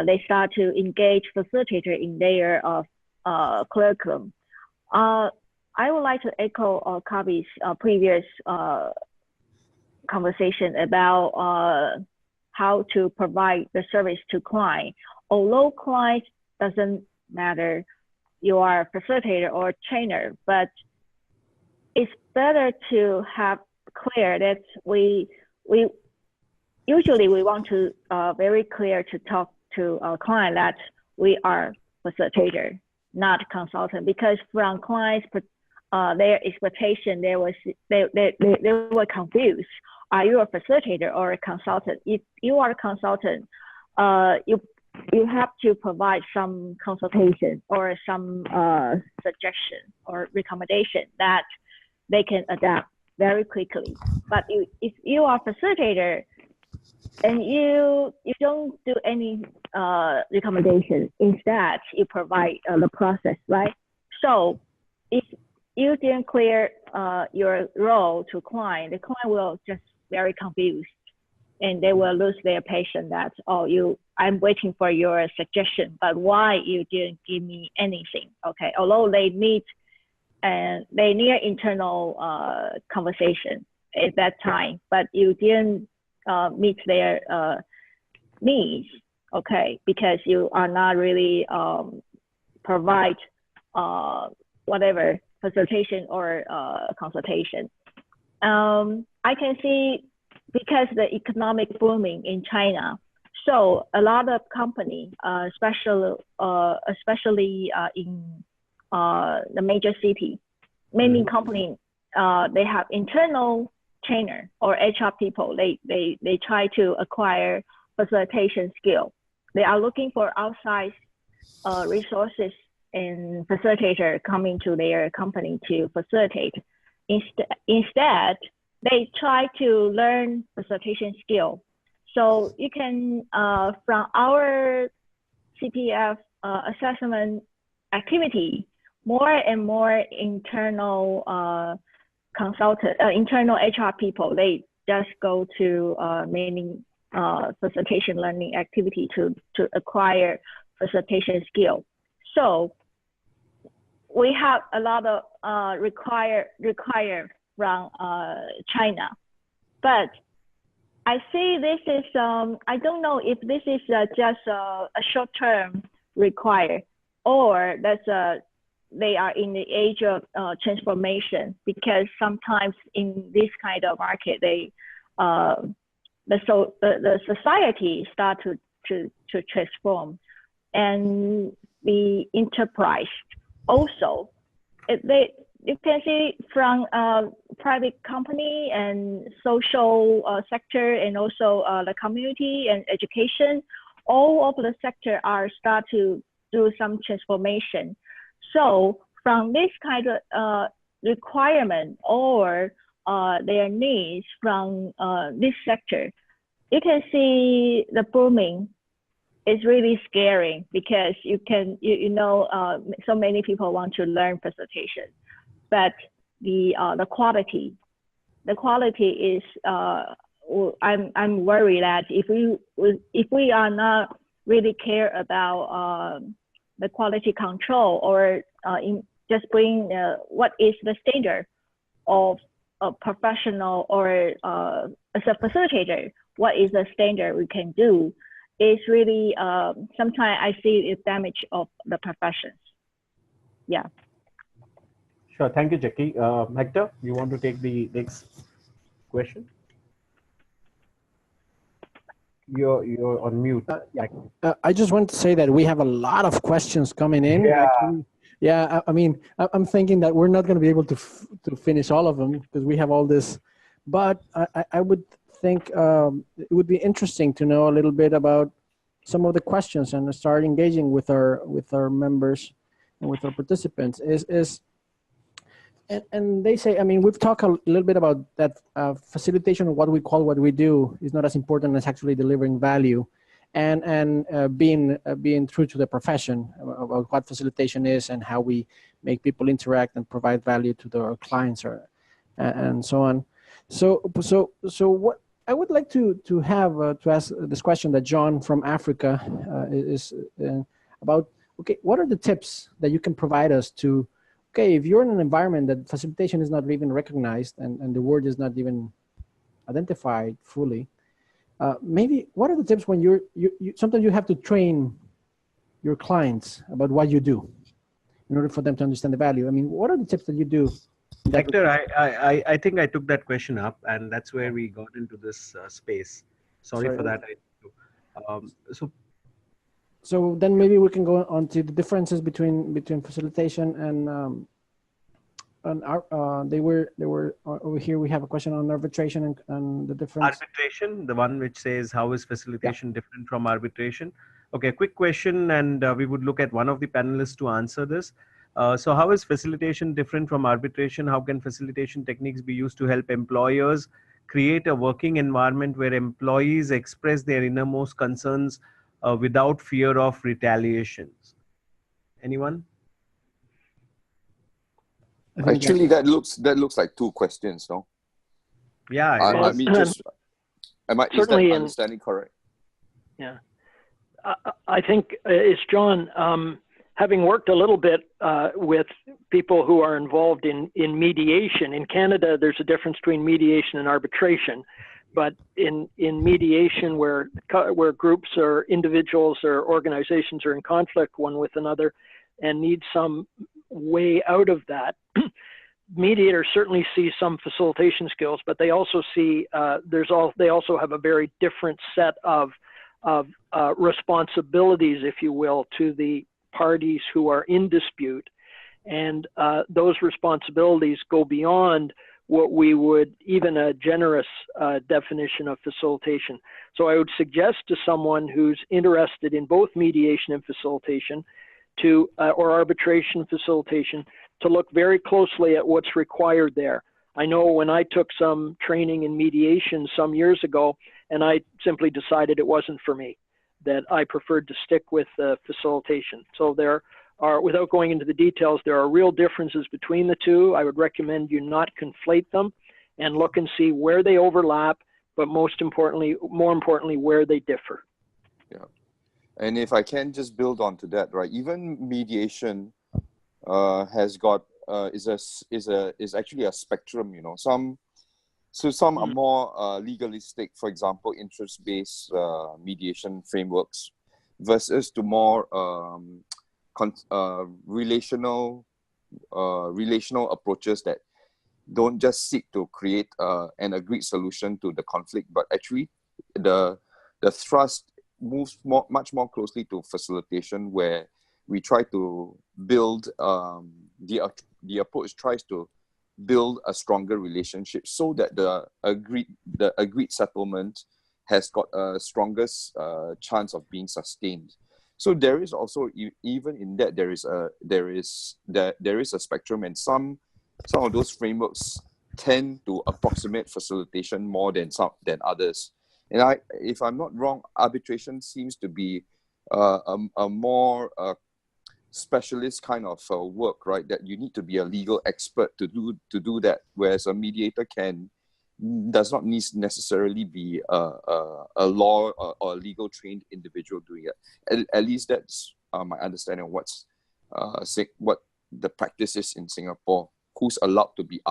they start to engage facilitator in their curriculum. I would like to echo Kavi's previous conversation about how to provide the service to client. Although client doesn't matter, you are a facilitator or trainer, but it's better to have clear that we usually want to very clear to talk to our client that we are facilitator, not consultant, because from clients their expectation, they were confused. Are you a facilitator or a consultant? If you are a consultant, you have to provide some consultation or some suggestion or recommendation that they can adapt very quickly. But if you are a facilitator, and you don't do any recommendation. Instead, you provide the process, right? So if you didn't clear your role to client, the client will just very confused, and they will lose their patience that, oh, I'm waiting for your suggestion, but why you didn't give me anything? Okay, although they need internal conversation at that time, but you didn't meet their needs, okay, because you are not really provide whatever facilitation or consultation. I can see because the economic booming in China, so a lot of company, especially in the major city, many companies they have internal trainer or HR people. They try to acquire facilitation skill. They are looking for outside resources and facilitator coming to their company to facilitate. Instead, they try to learn facilitation skill. So you can, from our CPF assessment activity, more and more internal internal HR people, they just go to many facilitation learning activity to acquire facilitation skill. So we have a lot of require from China, but I see this is I don't know if this is just a short-term require, or that's they are in the age of transformation, because sometimes in this kind of market, the society start to transform, and the enterprise also. You can see from private company and social sector, and also the community and education, all of the sector are start to do some transformation. So from this kind of requirement or their needs from this sector, you can see the booming is really scary, because you know so many people want to learn facilitation, but the quality is I'm worried that if we are not really care about the quality control, or just bring what is the standard of a professional, or as a facilitator, what is the standard we can do, is really sometimes I see it damage of the professions. Yeah. Sure. Thank you, Jackie. Hector, you want to take the next question? You're on mute. I just want to say that we have a lot of questions coming in. Yeah. Actually. Yeah. I mean, I'm thinking that we're not going to be able to finish all of them, because we have all this. But I would think it would be interesting to know a little bit about some of the questions and start engaging with our members and with our participants. And they say, I mean, we've talked a little bit about that facilitation, of what we call what we do, is not as important as actually delivering value, and being true to the profession about what facilitation is and how we make people interact and provide value to our clients, and so on. So what I would like to ask this question that John from Africa is about. Okay, what are the tips that you can provide us to? Okay, if you're in an environment that facilitation is not even recognized, and the word is not even identified fully, maybe what are the tips when you sometimes you have to train your clients about what you do in order for them to understand the value? I mean, what are the tips that you do? Hector, I think I took that question up, and that's where we got into this space. Sorry for that. So then maybe we can go on to the differences between facilitation and they were over here. We have a question on arbitration and the difference. Arbitration, the one which says, how is facilitation different from arbitration? Okay, quick question, and we would look at one of the panelists to answer this. So how is facilitation different from arbitration? How can facilitation techniques be used to help employers create a working environment where employees express their innermost concerns without fear of retaliations? Anyone? I think Actually, that looks like two questions, no? Yeah, I it is. mean, just is that Certainly in- understanding correct? Yeah, I think it's John. Having worked a little bit with people who are involved in mediation in Canada, there's a difference between mediation and arbitration. But in mediation, where groups or individuals or organizations are in conflict one with another and need some way out of that, mediators certainly see some facilitation skills, but they also see they also have a very different set of responsibilities, if you will, to the parties who are in dispute, and those responsibilities go beyond what we would, even a generous definition of facilitation. So I would suggest to someone who's interested in both mediation and facilitation or arbitration facilitation to look very closely at what's required there. I know when I took some training in mediation some years ago, and I simply decided it wasn't for me, that I preferred to stick with facilitation. So there are, without going into the details, there are real differences between the two. I would recommend you not conflate them and look and see where they overlap, but more importantly, where they differ. Yeah. And if I can just build on to that, right? Even mediation has got is actually a spectrum. You know, some are more legalistic, for example, interest-based mediation frameworks, versus to more relational approaches that don't just seek to create an agreed solution to the conflict, but actually the thrust moves much more closely to facilitation, where we try to build the approach tries to build a stronger relationship so that the agreed settlement has got a strongest chance of being sustained. So there is also, even in that, there is a spectrum, and some of those frameworks tend to approximate facilitation more than others. And if I'm not wrong, arbitration seems to be a more specialist kind of work, right? That you need to be a legal expert to do that, whereas a mediator does not necessarily be a law or legal trained individual doing it. At least that's my understanding of what the practice is in Singapore. Who's allowed to be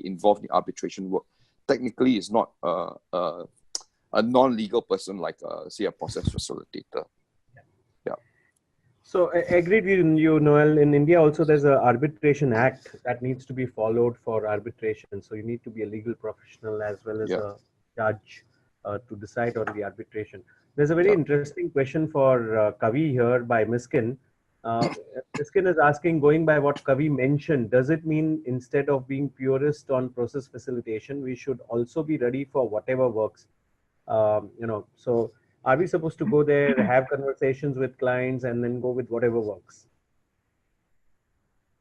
involved in arbitration work? Technically, is not a non-legal person like say a process facilitator. Yeah. So I agreed with you, Noel. In India also there's an arbitration act that needs to be followed for arbitration. So you need to be a legal professional as well as a judge to decide on the arbitration. There's a very interesting question for Kavi here by Miskin. Miskin is asking, going by what Kavi mentioned, does it mean instead of being purist on process facilitation, we should also be ready for whatever works? So are we supposed to go there, have conversations with clients, and then go with whatever works?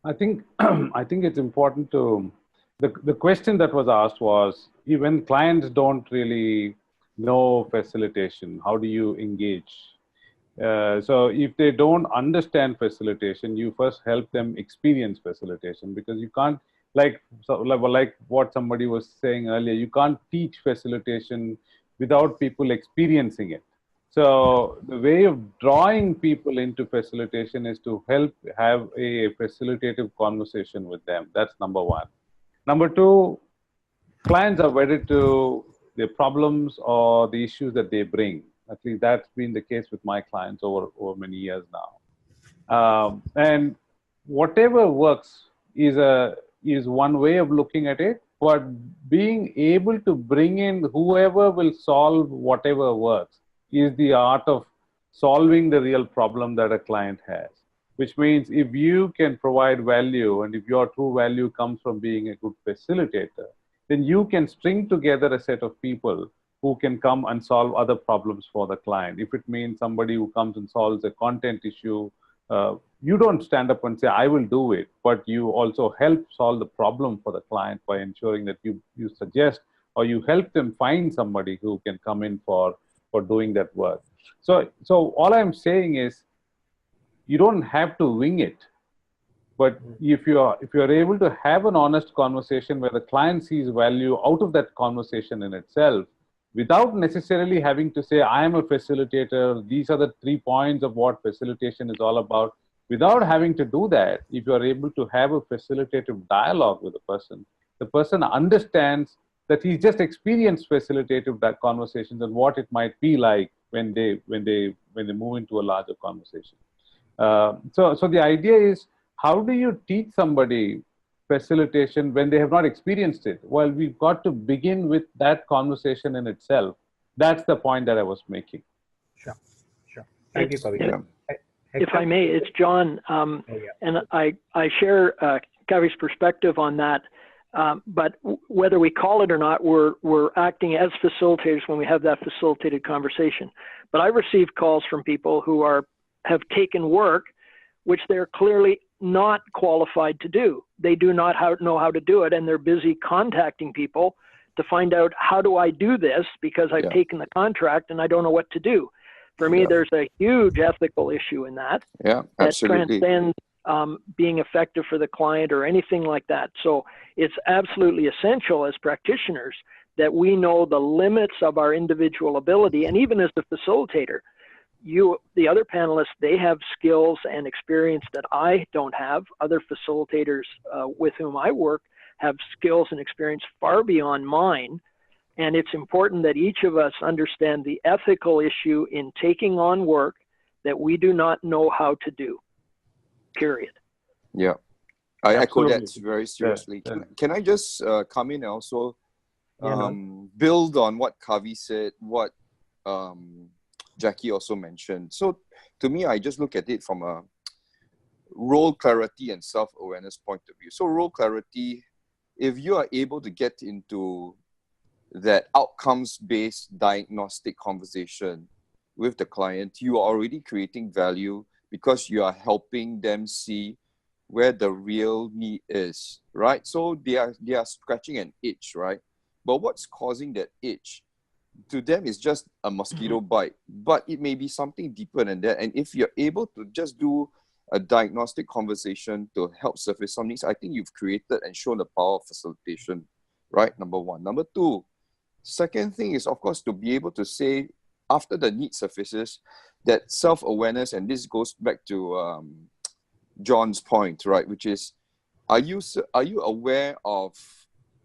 I think it's important to, the question that was asked was, when clients don't really know facilitation, how do you engage? So if they don't understand facilitation, you first help them experience facilitation, because you can't, like what somebody was saying earlier, you can't teach facilitation without people experiencing it. So the way of drawing people into facilitation is to help have a facilitative conversation with them. That's number one. Number two, clients are wedded to the problems or the issues that they bring. At least that's been the case with my clients over many years now. And whatever works is one way of looking at it, but being able to bring in whoever will solve whatever works is the art of solving the real problem that a client has. Which means if you can provide value, and if your true value comes from being a good facilitator, then you can string together a set of people who can come and solve other problems for the client. If it means somebody who comes and solves a content issue, you don't stand up and say, I will do it, but you also help solve the problem for the client by ensuring that you suggest or you help them find somebody who can come in for doing that work. So all I'm saying is, you don't have to wing it, but if you are able to have an honest conversation where the client sees value out of that conversation in itself, without necessarily having to say, I am a facilitator, these are the 3 points of what facilitation is all about. Without having to do that, if you are able to have a facilitative dialogue with the person understands that he's just experienced facilitative conversations and what it might be like when they move into a larger conversation. So the idea is, how do you teach somebody facilitation when they have not experienced it? Well, we've got to begin with that conversation in itself. That's the point that I was making. Sure. Thank you, Kavi. If I may, it's John, and I share Kavi's perspective on that. But whether we call it or not, we're acting as facilitators when we have that facilitated conversation. But I received calls from people who have taken work which they're clearly not qualified to do. They do not know how to do it, and they're busy contacting people to find out, how do I do this, because I've taken the contract and I don't know what to do. For me, there's a huge ethical issue in that. Yeah, absolutely. That transcends being effective for the client or anything like that. So it's absolutely essential as practitioners that we know the limits of our individual ability. And even as the facilitator, the other panelists, they have skills and experience that I don't have. Other facilitators with whom I work have skills and experience far beyond mine. And it's important that each of us understand the ethical issue in taking on work that we do not know how to do, period. Yeah, I Absolutely. echo that very seriously. Yeah. Can I just come in and also build on what Kavi said, what Jackie also mentioned. So to me, I just look at it from a role clarity and self-awareness point of view. So role clarity, if you are able to get into that outcomes-based diagnostic conversation with the client, you are already creating value because you are helping them see where the real need is, right? So they are scratching an itch, right? But what's causing that itch? To them, it's just a mosquito bite, but it may be something deeper than that. And if you're able to just do a diagnostic conversation to help surface some needs, I think you've created and shown the power of facilitation, right? Number one. Number two, second thing is, of course, to be able to say, after the need surfaces, that self-awareness, and this goes back to John's point, right? Which is, are you aware of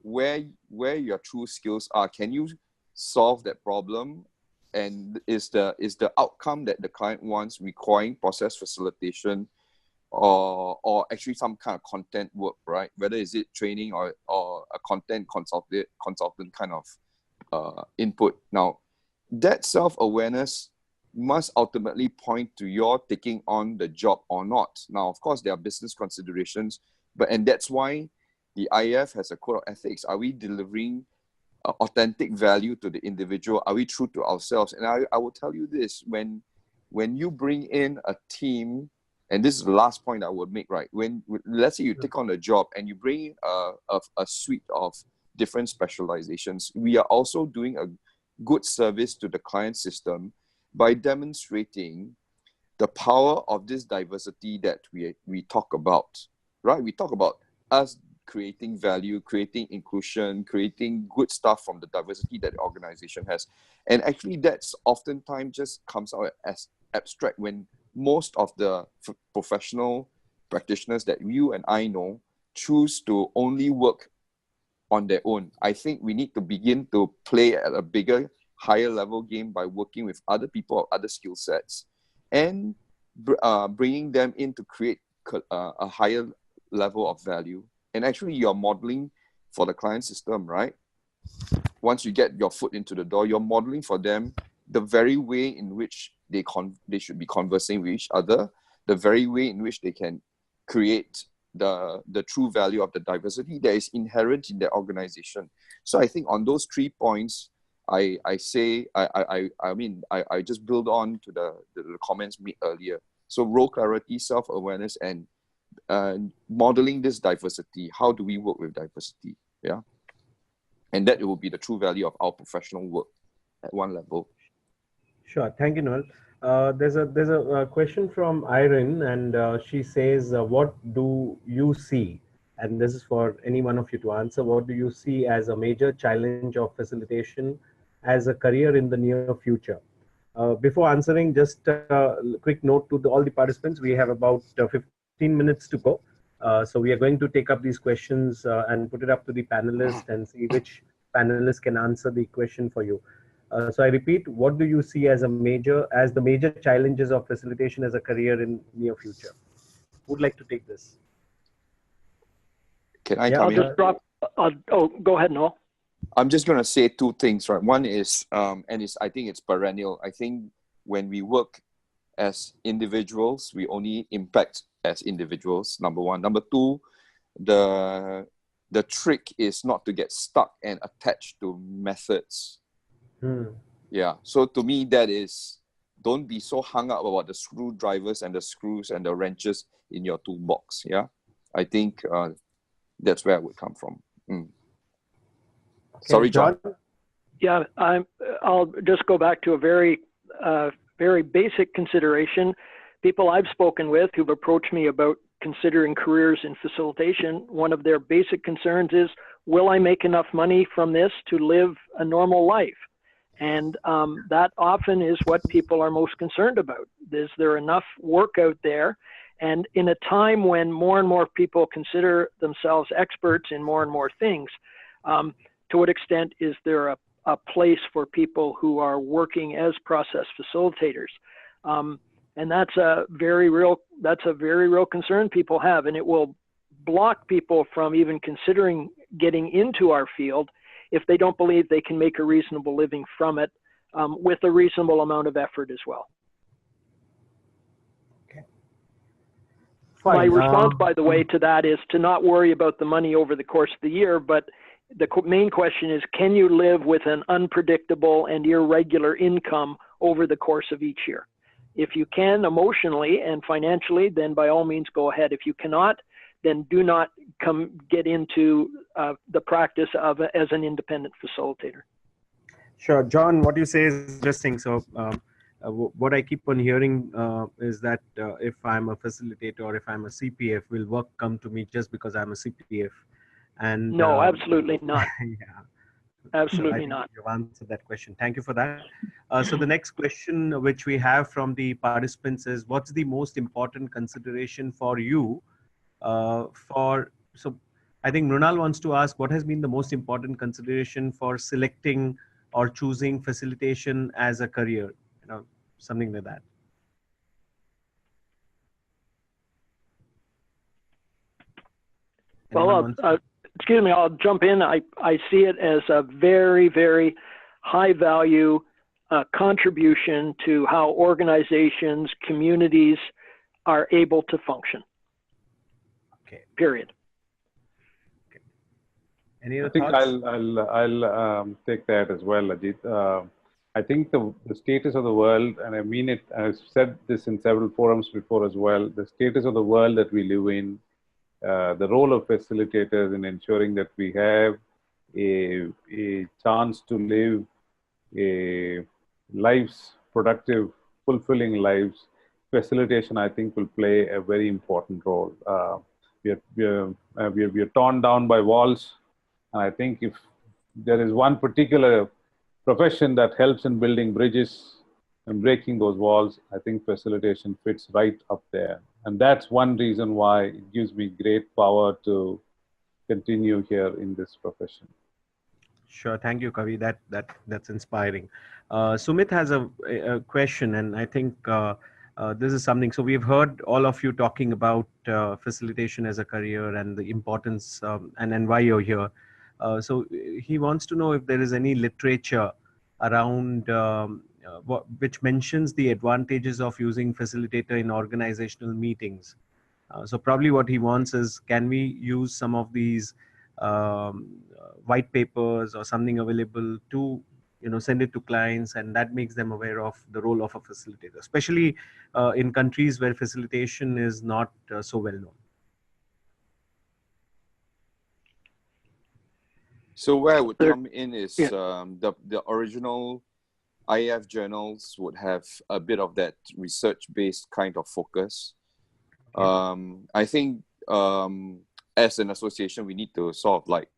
where your true skills are? Can you solve that problem? And is the outcome that the client wants requiring process facilitation or actually some kind of content work, right? Whether is it training or a content consultant kind of input. Now, that self-awareness must ultimately point to your taking on the job or not. Now, of course, there are business considerations, and that's why the IAF has a code of ethics. Are we delivering authentic value to the individual? Are we true to ourselves? And I will tell you this, when you bring in a team, and this is the last point I would make, right? When let's say you take on a job and you bring in a suite of different specializations, we are also doing a good service to the client system by demonstrating the power of this diversity that we talk about, right? We talk about us creating value, creating inclusion, creating good stuff from the diversity that the organization has. And actually that's oftentimes just comes out as abstract when most of the professional practitioners that you and I know choose to only work on their own. I think we need to begin to play at a bigger, higher level game by working with other people of other skill sets and bringing them in to create a higher level of value. And actually you're modeling for the client system, right? Once you get your foot into the door, you're modeling for them the very way in which they should be conversing with each other, the very way in which they can create the true value of the diversity that is inherent in their organization. So I think on those 3 points, I just build on to the comments made earlier. So role clarity, self-awareness, and modeling this diversity. How do we work with diversity? Yeah. And that will be the true value of our professional work at one level. Sure. Thank you, Noel. There's a question from Irene, and she says, what do you see? And this is for any one of you to answer. What do you see as a major challenge of facilitation as a career in the near future? Before answering, just a quick note to all the participants. We have about 15 minutes to go. So we are going to take up these questions and put it up to the panelists and see which panelist can answer the question for you. So I repeat, what do you see as the major challenges of facilitation as a career in near future? Who would like to take this? Can I come in? I'll just drop. Go ahead, Noel. I'm just going to say two things, right? One is, I think it's perennial. I think when we work as individuals, we only impact as individuals, number one. Number two, the trick is not to get stuck and attached to methods. Yeah. So to me, that is, don't be so hung up about the screwdrivers and the screws and the wrenches in your toolbox. Yeah. I think that's where I would come from. Okay, sorry, John. Yeah, I'll just go back to a very, very basic consideration. People I've spoken with who've approached me about considering careers in facilitation, one of their basic concerns is, will I make enough money from this to live a normal life? And that often is what people are most concerned about. Is there enough work out there? And in a time when more and more people consider themselves experts in more and more things, to what extent is there a place for people who are working as process facilitators? And that's a very real concern people have, and it will block people from even considering getting into our field if they don't believe they can make a reasonable living from it with a reasonable amount of effort as well. Okay. Fine. My response, by the way, to that is to not worry about the money over the course of the year, but the main question is, can you live with an unpredictable and irregular income over the course of each year? If you can emotionally and financially, then by all means go ahead. If you cannot, then do not get into the practice of as an independent facilitator. Sure. John, what you say is interesting. So what I keep on hearing is that if I'm a facilitator or if I'm a CPF, will work come to me just because I'm a CPF? And no, absolutely not. Yeah. Absolutely not. You've answered that question. Thank you for that. So the next question which we have from the participants is, what's the most important consideration for you so I think Mrunal wants to ask, what has been the most important consideration for selecting or choosing facilitation as a career? Something like that. Well, excuse me, I'll jump in. I see it as a very, very high value contribution to how organizations, communities are able to function. Okay. Period. Okay. Any other thoughts? I'll take that as well, Ajit. I think the status of the world, and I mean it, I've said this in several forums before as well, the status of the world that we live in, the role of facilitators in ensuring that we have a chance to live productive, fulfilling lives. Facilitation, I think, will play a very important role. We are torn down by walls, and I think if there is one particular profession that helps in building bridges and breaking those walls, I think facilitation fits right up there. And that's one reason why it gives me great power to continue here in this profession. Sure. Thank you, Kavi. That's inspiring. Sumit has a question, and I think this is something. So we've heard all of you talking about facilitation as a career and the importance and why you're here. So he wants to know if there is any literature around which mentions the advantages of using facilitator in organizational meetings. So probably what he wants is, can we use some of these white papers or something available to send it to clients, and that makes them aware of the role of a facilitator, especially in countries where facilitation is not so well known. So where I would come in is Yeah. The original IAF journals would have a bit of that research-based kind of focus. I think as an association, we need to sort of like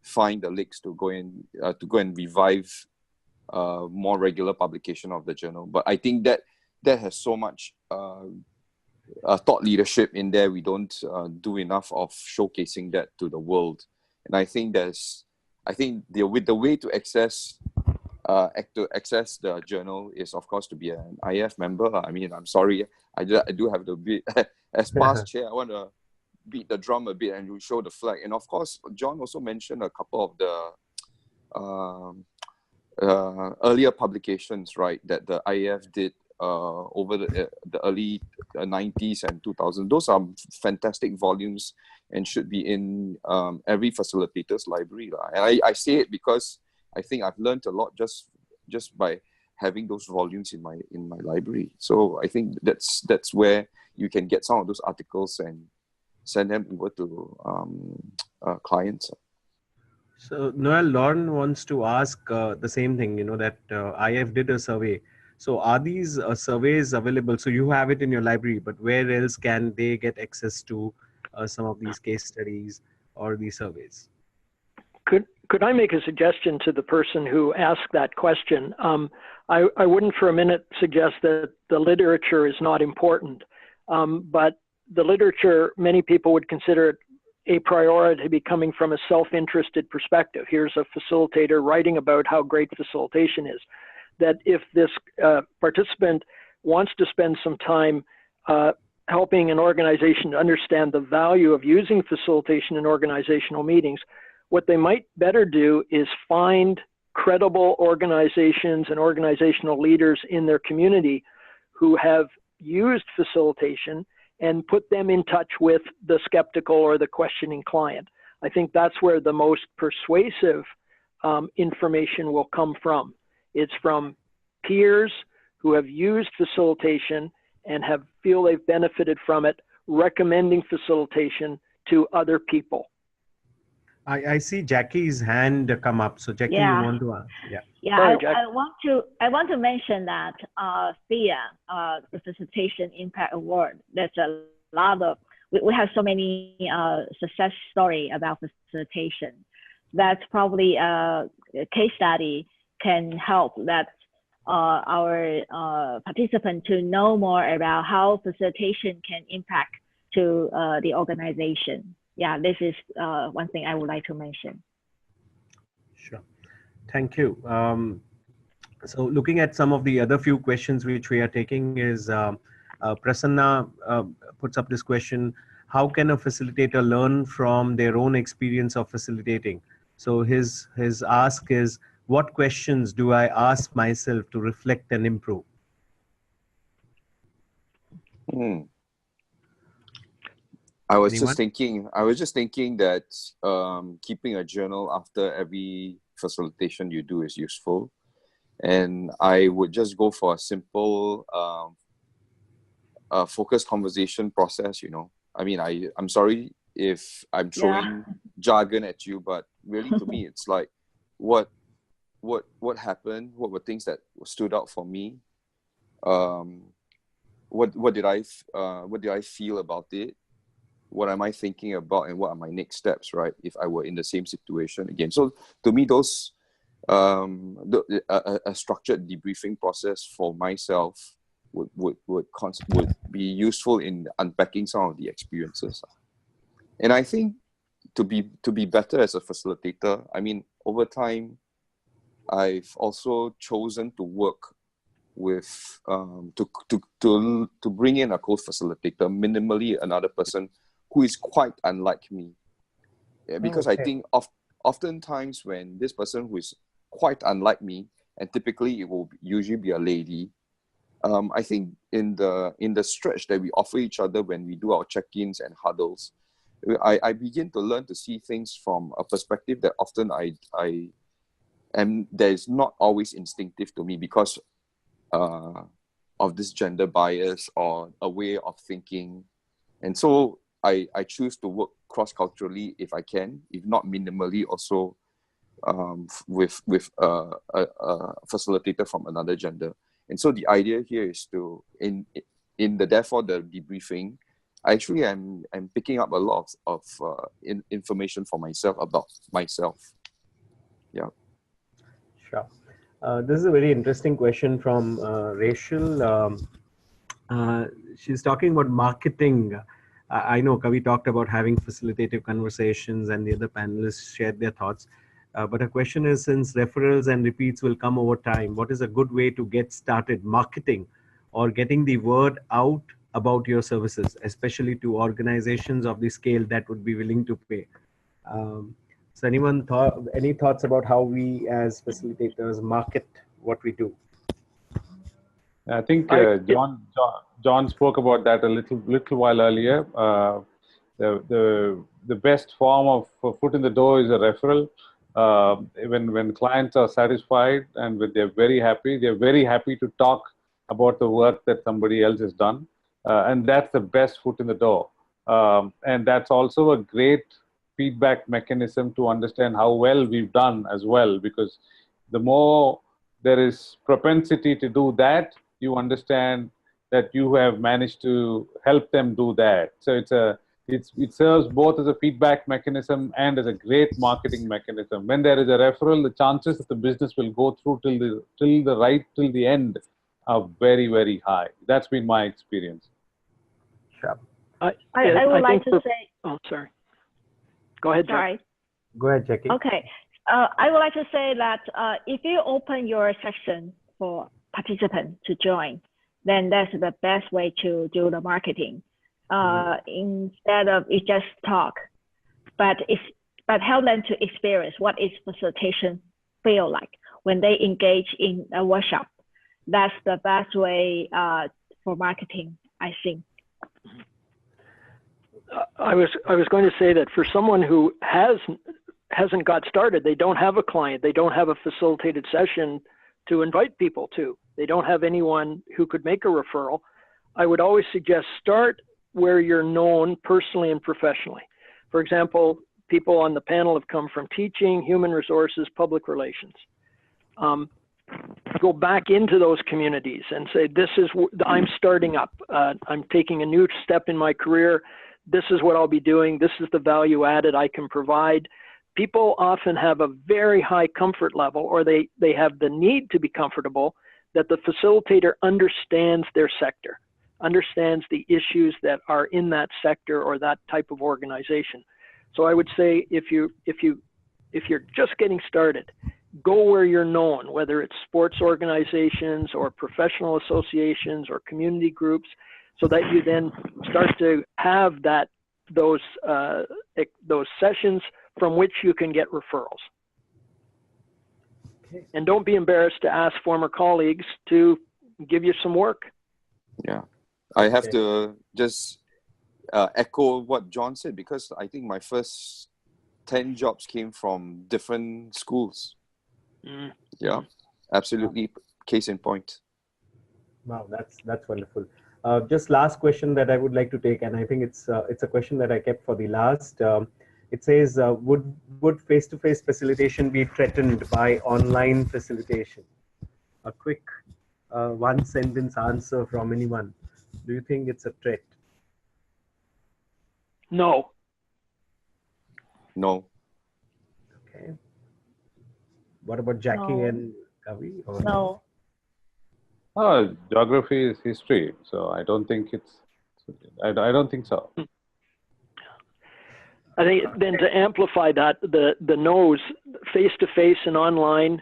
find the legs to go and revive more regular publication of the journal. But I think that has so much thought leadership in there. We don't do enough of showcasing that to the world. And I think the way to access the journal is, of course, to be an IF member. I mean, I'm sorry, I do have to be as past chair. I want to beat the drum a bit and you show the flag. And of course, John also mentioned a couple of the earlier publications, right, that the IF did over the early 90s and 2000s. Those are fantastic volumes and should be in every facilitator's library. And I say it because I think I've learned a lot just by having those volumes in my library. So I think that's where you can get some of those articles and send them over to clients. So Noel, Lauren wants to ask the same thing, that IF did a survey. So are these surveys available? So you have it in your library, but where else can they get access to some of these case studies or these surveys? Could I make a suggestion to the person who asked that question? I wouldn't for a minute suggest that the literature is not important, but the literature, many people would consider it a priority to be coming from a self-interested perspective. Here's a facilitator writing about how great facilitation is. That if this participant wants to spend some time helping an organization to understand the value of using facilitation in organizational meetings, what they might better do is find credible organizations and organizational leaders in their community who have used facilitation and put them in touch with the skeptical or the questioning client. I think that's where the most persuasive information will come from. It's from peers who have used facilitation and feel they've benefited from it, recommending facilitation to other people. I see Jackie's hand come up. So Jackie, you want to ask? Yeah, Sorry, I want to mention that FIA, the Facilitation Impact Award, there's a lot of, we have so many success story about facilitation. That's probably a case study can help that our participants to know more about how facilitation can impact to the organization. Yeah, this is one thing I would like to mention. Sure. Thank you. So looking at some of the other few questions which we are taking is Prasanna puts up this question: how can a facilitator learn from their own experience of facilitating? So his ask is, what questions do I ask myself to reflect and improve? I was just thinking that keeping a journal after every facilitation you do is useful. And I would just go for a simple focused conversation process, I mean, I'm sorry if I'm throwing jargon at you, but really to me, it's like, what happened? What were things that stood out for me? What did I feel about it? What am I thinking about, and what are my next steps, right? If I were in the same situation again. So to me, those a structured debriefing process for myself would be useful in unpacking some of the experiences. And I think to be better as a facilitator, I mean, over time, I've also chosen to work with to bring in a co-facilitator, minimally another person who is quite unlike me. Because I think oftentimes when this person who is quite unlike me, and typically it will usually be a lady, I think in the stretch that we offer each other when we do our check-ins and huddles, I begin to learn to see things from a perspective that often that is not always instinctive to me because of this gender bias or a way of thinking. And so I choose to work cross-culturally if I can, if not minimally also with a facilitator from another gender. And so the idea here is to therefore the debriefing, actually I'm picking up a lot of information for myself about myself. Yeah. Sure. This is a very interesting question from Rachel. She's talking about marketing. I know Kavi talked about having facilitative conversations and the other panelists shared their thoughts. But her question is, since referrals and repeats will come over time, what is a good way to get started marketing or getting the word out about your services, especially to organizations of the scale that would be willing to pay? So any thoughts about how we as facilitators market what we do? I think John spoke about that a little while earlier. The best form of foot in the door is a referral. When clients are satisfied and they're very happy to talk about the work that somebody else has done, and that's the best foot in the door. And that's also a great feedback mechanism to understand how well we've done as well, because the more there is propensity to do that, you understand that you have managed to help them do that. So it serves both as a feedback mechanism and as a great marketing mechanism. When there is a referral, the chances that the business will go through till the end are very, very high. That's been my experience. Sure. I would like to say. Oh, sorry. Go ahead, Sorry. Go ahead, Jackie. Okay. I would like to say that if you open your section for participants to join, then that's the best way to do the marketing. Instead of it just talk, but help them to experience what is facilitation feel like when they engage in a workshop. That's the best way for marketing, I think. I was going to say that for someone who hasn't got started, they don't have a client, they don't have a facilitated session to invite people to, they don't have anyone who could make a referral, I would always suggest start where you're known personally and professionally. For example, people on the panel have come from teaching, human resources, public relations. Go back into those communities and say, I'm starting up. I'm taking a new step in my career. This is what I'll be doing. This is the value added I can provide. People often have a very high comfort level, or they have the need to be comfortable that the facilitator understands their sector, understands the issues that are in that sector or that type of organization. So I would say if you're just getting started, go where you're known, whether it's sports organizations or professional associations or community groups, so that you then start to have those sessions from which you can get referrals. Okay. And don't be embarrassed to ask former colleagues to give you some work. Yeah, I have to just echo what John said, because I think my first 10 jobs came from different schools. Yeah, absolutely. Case in point. Wow, that's wonderful. Just last question that I would like to take, and I think it's a question that I kept for the last. It says, would face-to-face facilitation be threatened by online facilitation? A quick one-sentence answer from anyone. Do you think it's a threat? No. No. Okay. What about Jackie and Kavi? No. Oh, geography is history, so I don't think I don't think so. I think then to amplify that, the no's, face-to-face and online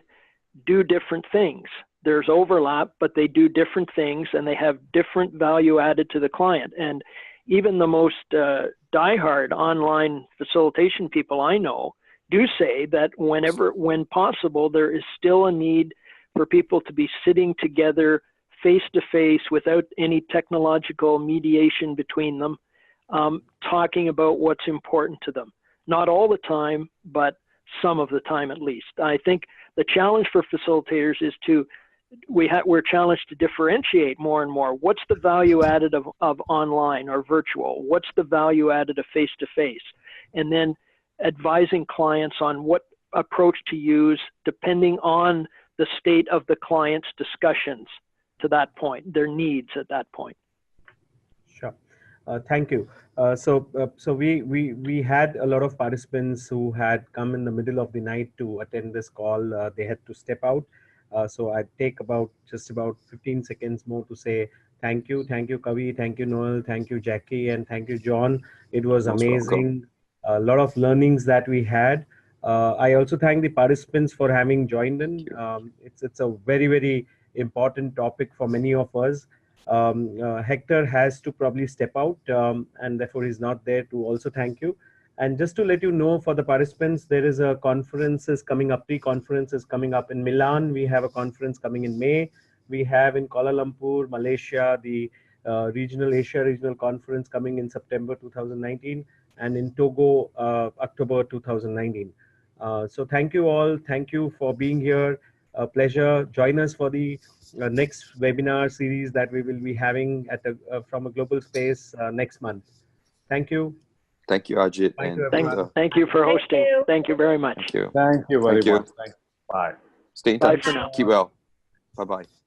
do different things. There's overlap, but they do different things and they have different value added to the client. And even the most diehard online facilitation people I know do say that when possible, there is still a need for people to be sitting together face-to-face without any technological mediation between them, talking about what's important to them. Not all the time, but some of the time at least. I think the challenge for facilitators is we're challenged to differentiate more and more. What's the value added of online or virtual? What's the value added of face-to-face? And then advising clients on what approach to use depending on the state of the client's discussions to that point, their needs at that point. Sure. Thank you. So we had a lot of participants who had come in the middle of the night to attend this call. They had to step out. So I take just about 15 seconds more to say thank you, Kavi, thank you, Noel, thank you, Jackie, and thank you, John. It was Most amazing. A lot of learnings that we had. I also thank the participants for having joined in. It's a very important topic for many of us. Hector has to probably step out, and therefore he's not there to also thank you. And just to let you know, for the participants, there is a conferences coming up, pre-conferences coming up in Milan. We have a conference coming in May. We have in Kuala Lumpur, Malaysia, the Asia Regional Conference coming in September 2019, and in Togo, October 2019. So thank you all. Thank you for being here. A pleasure. Join us for the next webinar series that we will be having at from a global space next month. Thank you. Thank you, Ajit. Bye to And everyone. Thank you for hosting. Thank you very much. thank you. Thank you very Thank you. much. Thanks. Bye. Stay in Bye touch. for now. Keep well. Bye-bye.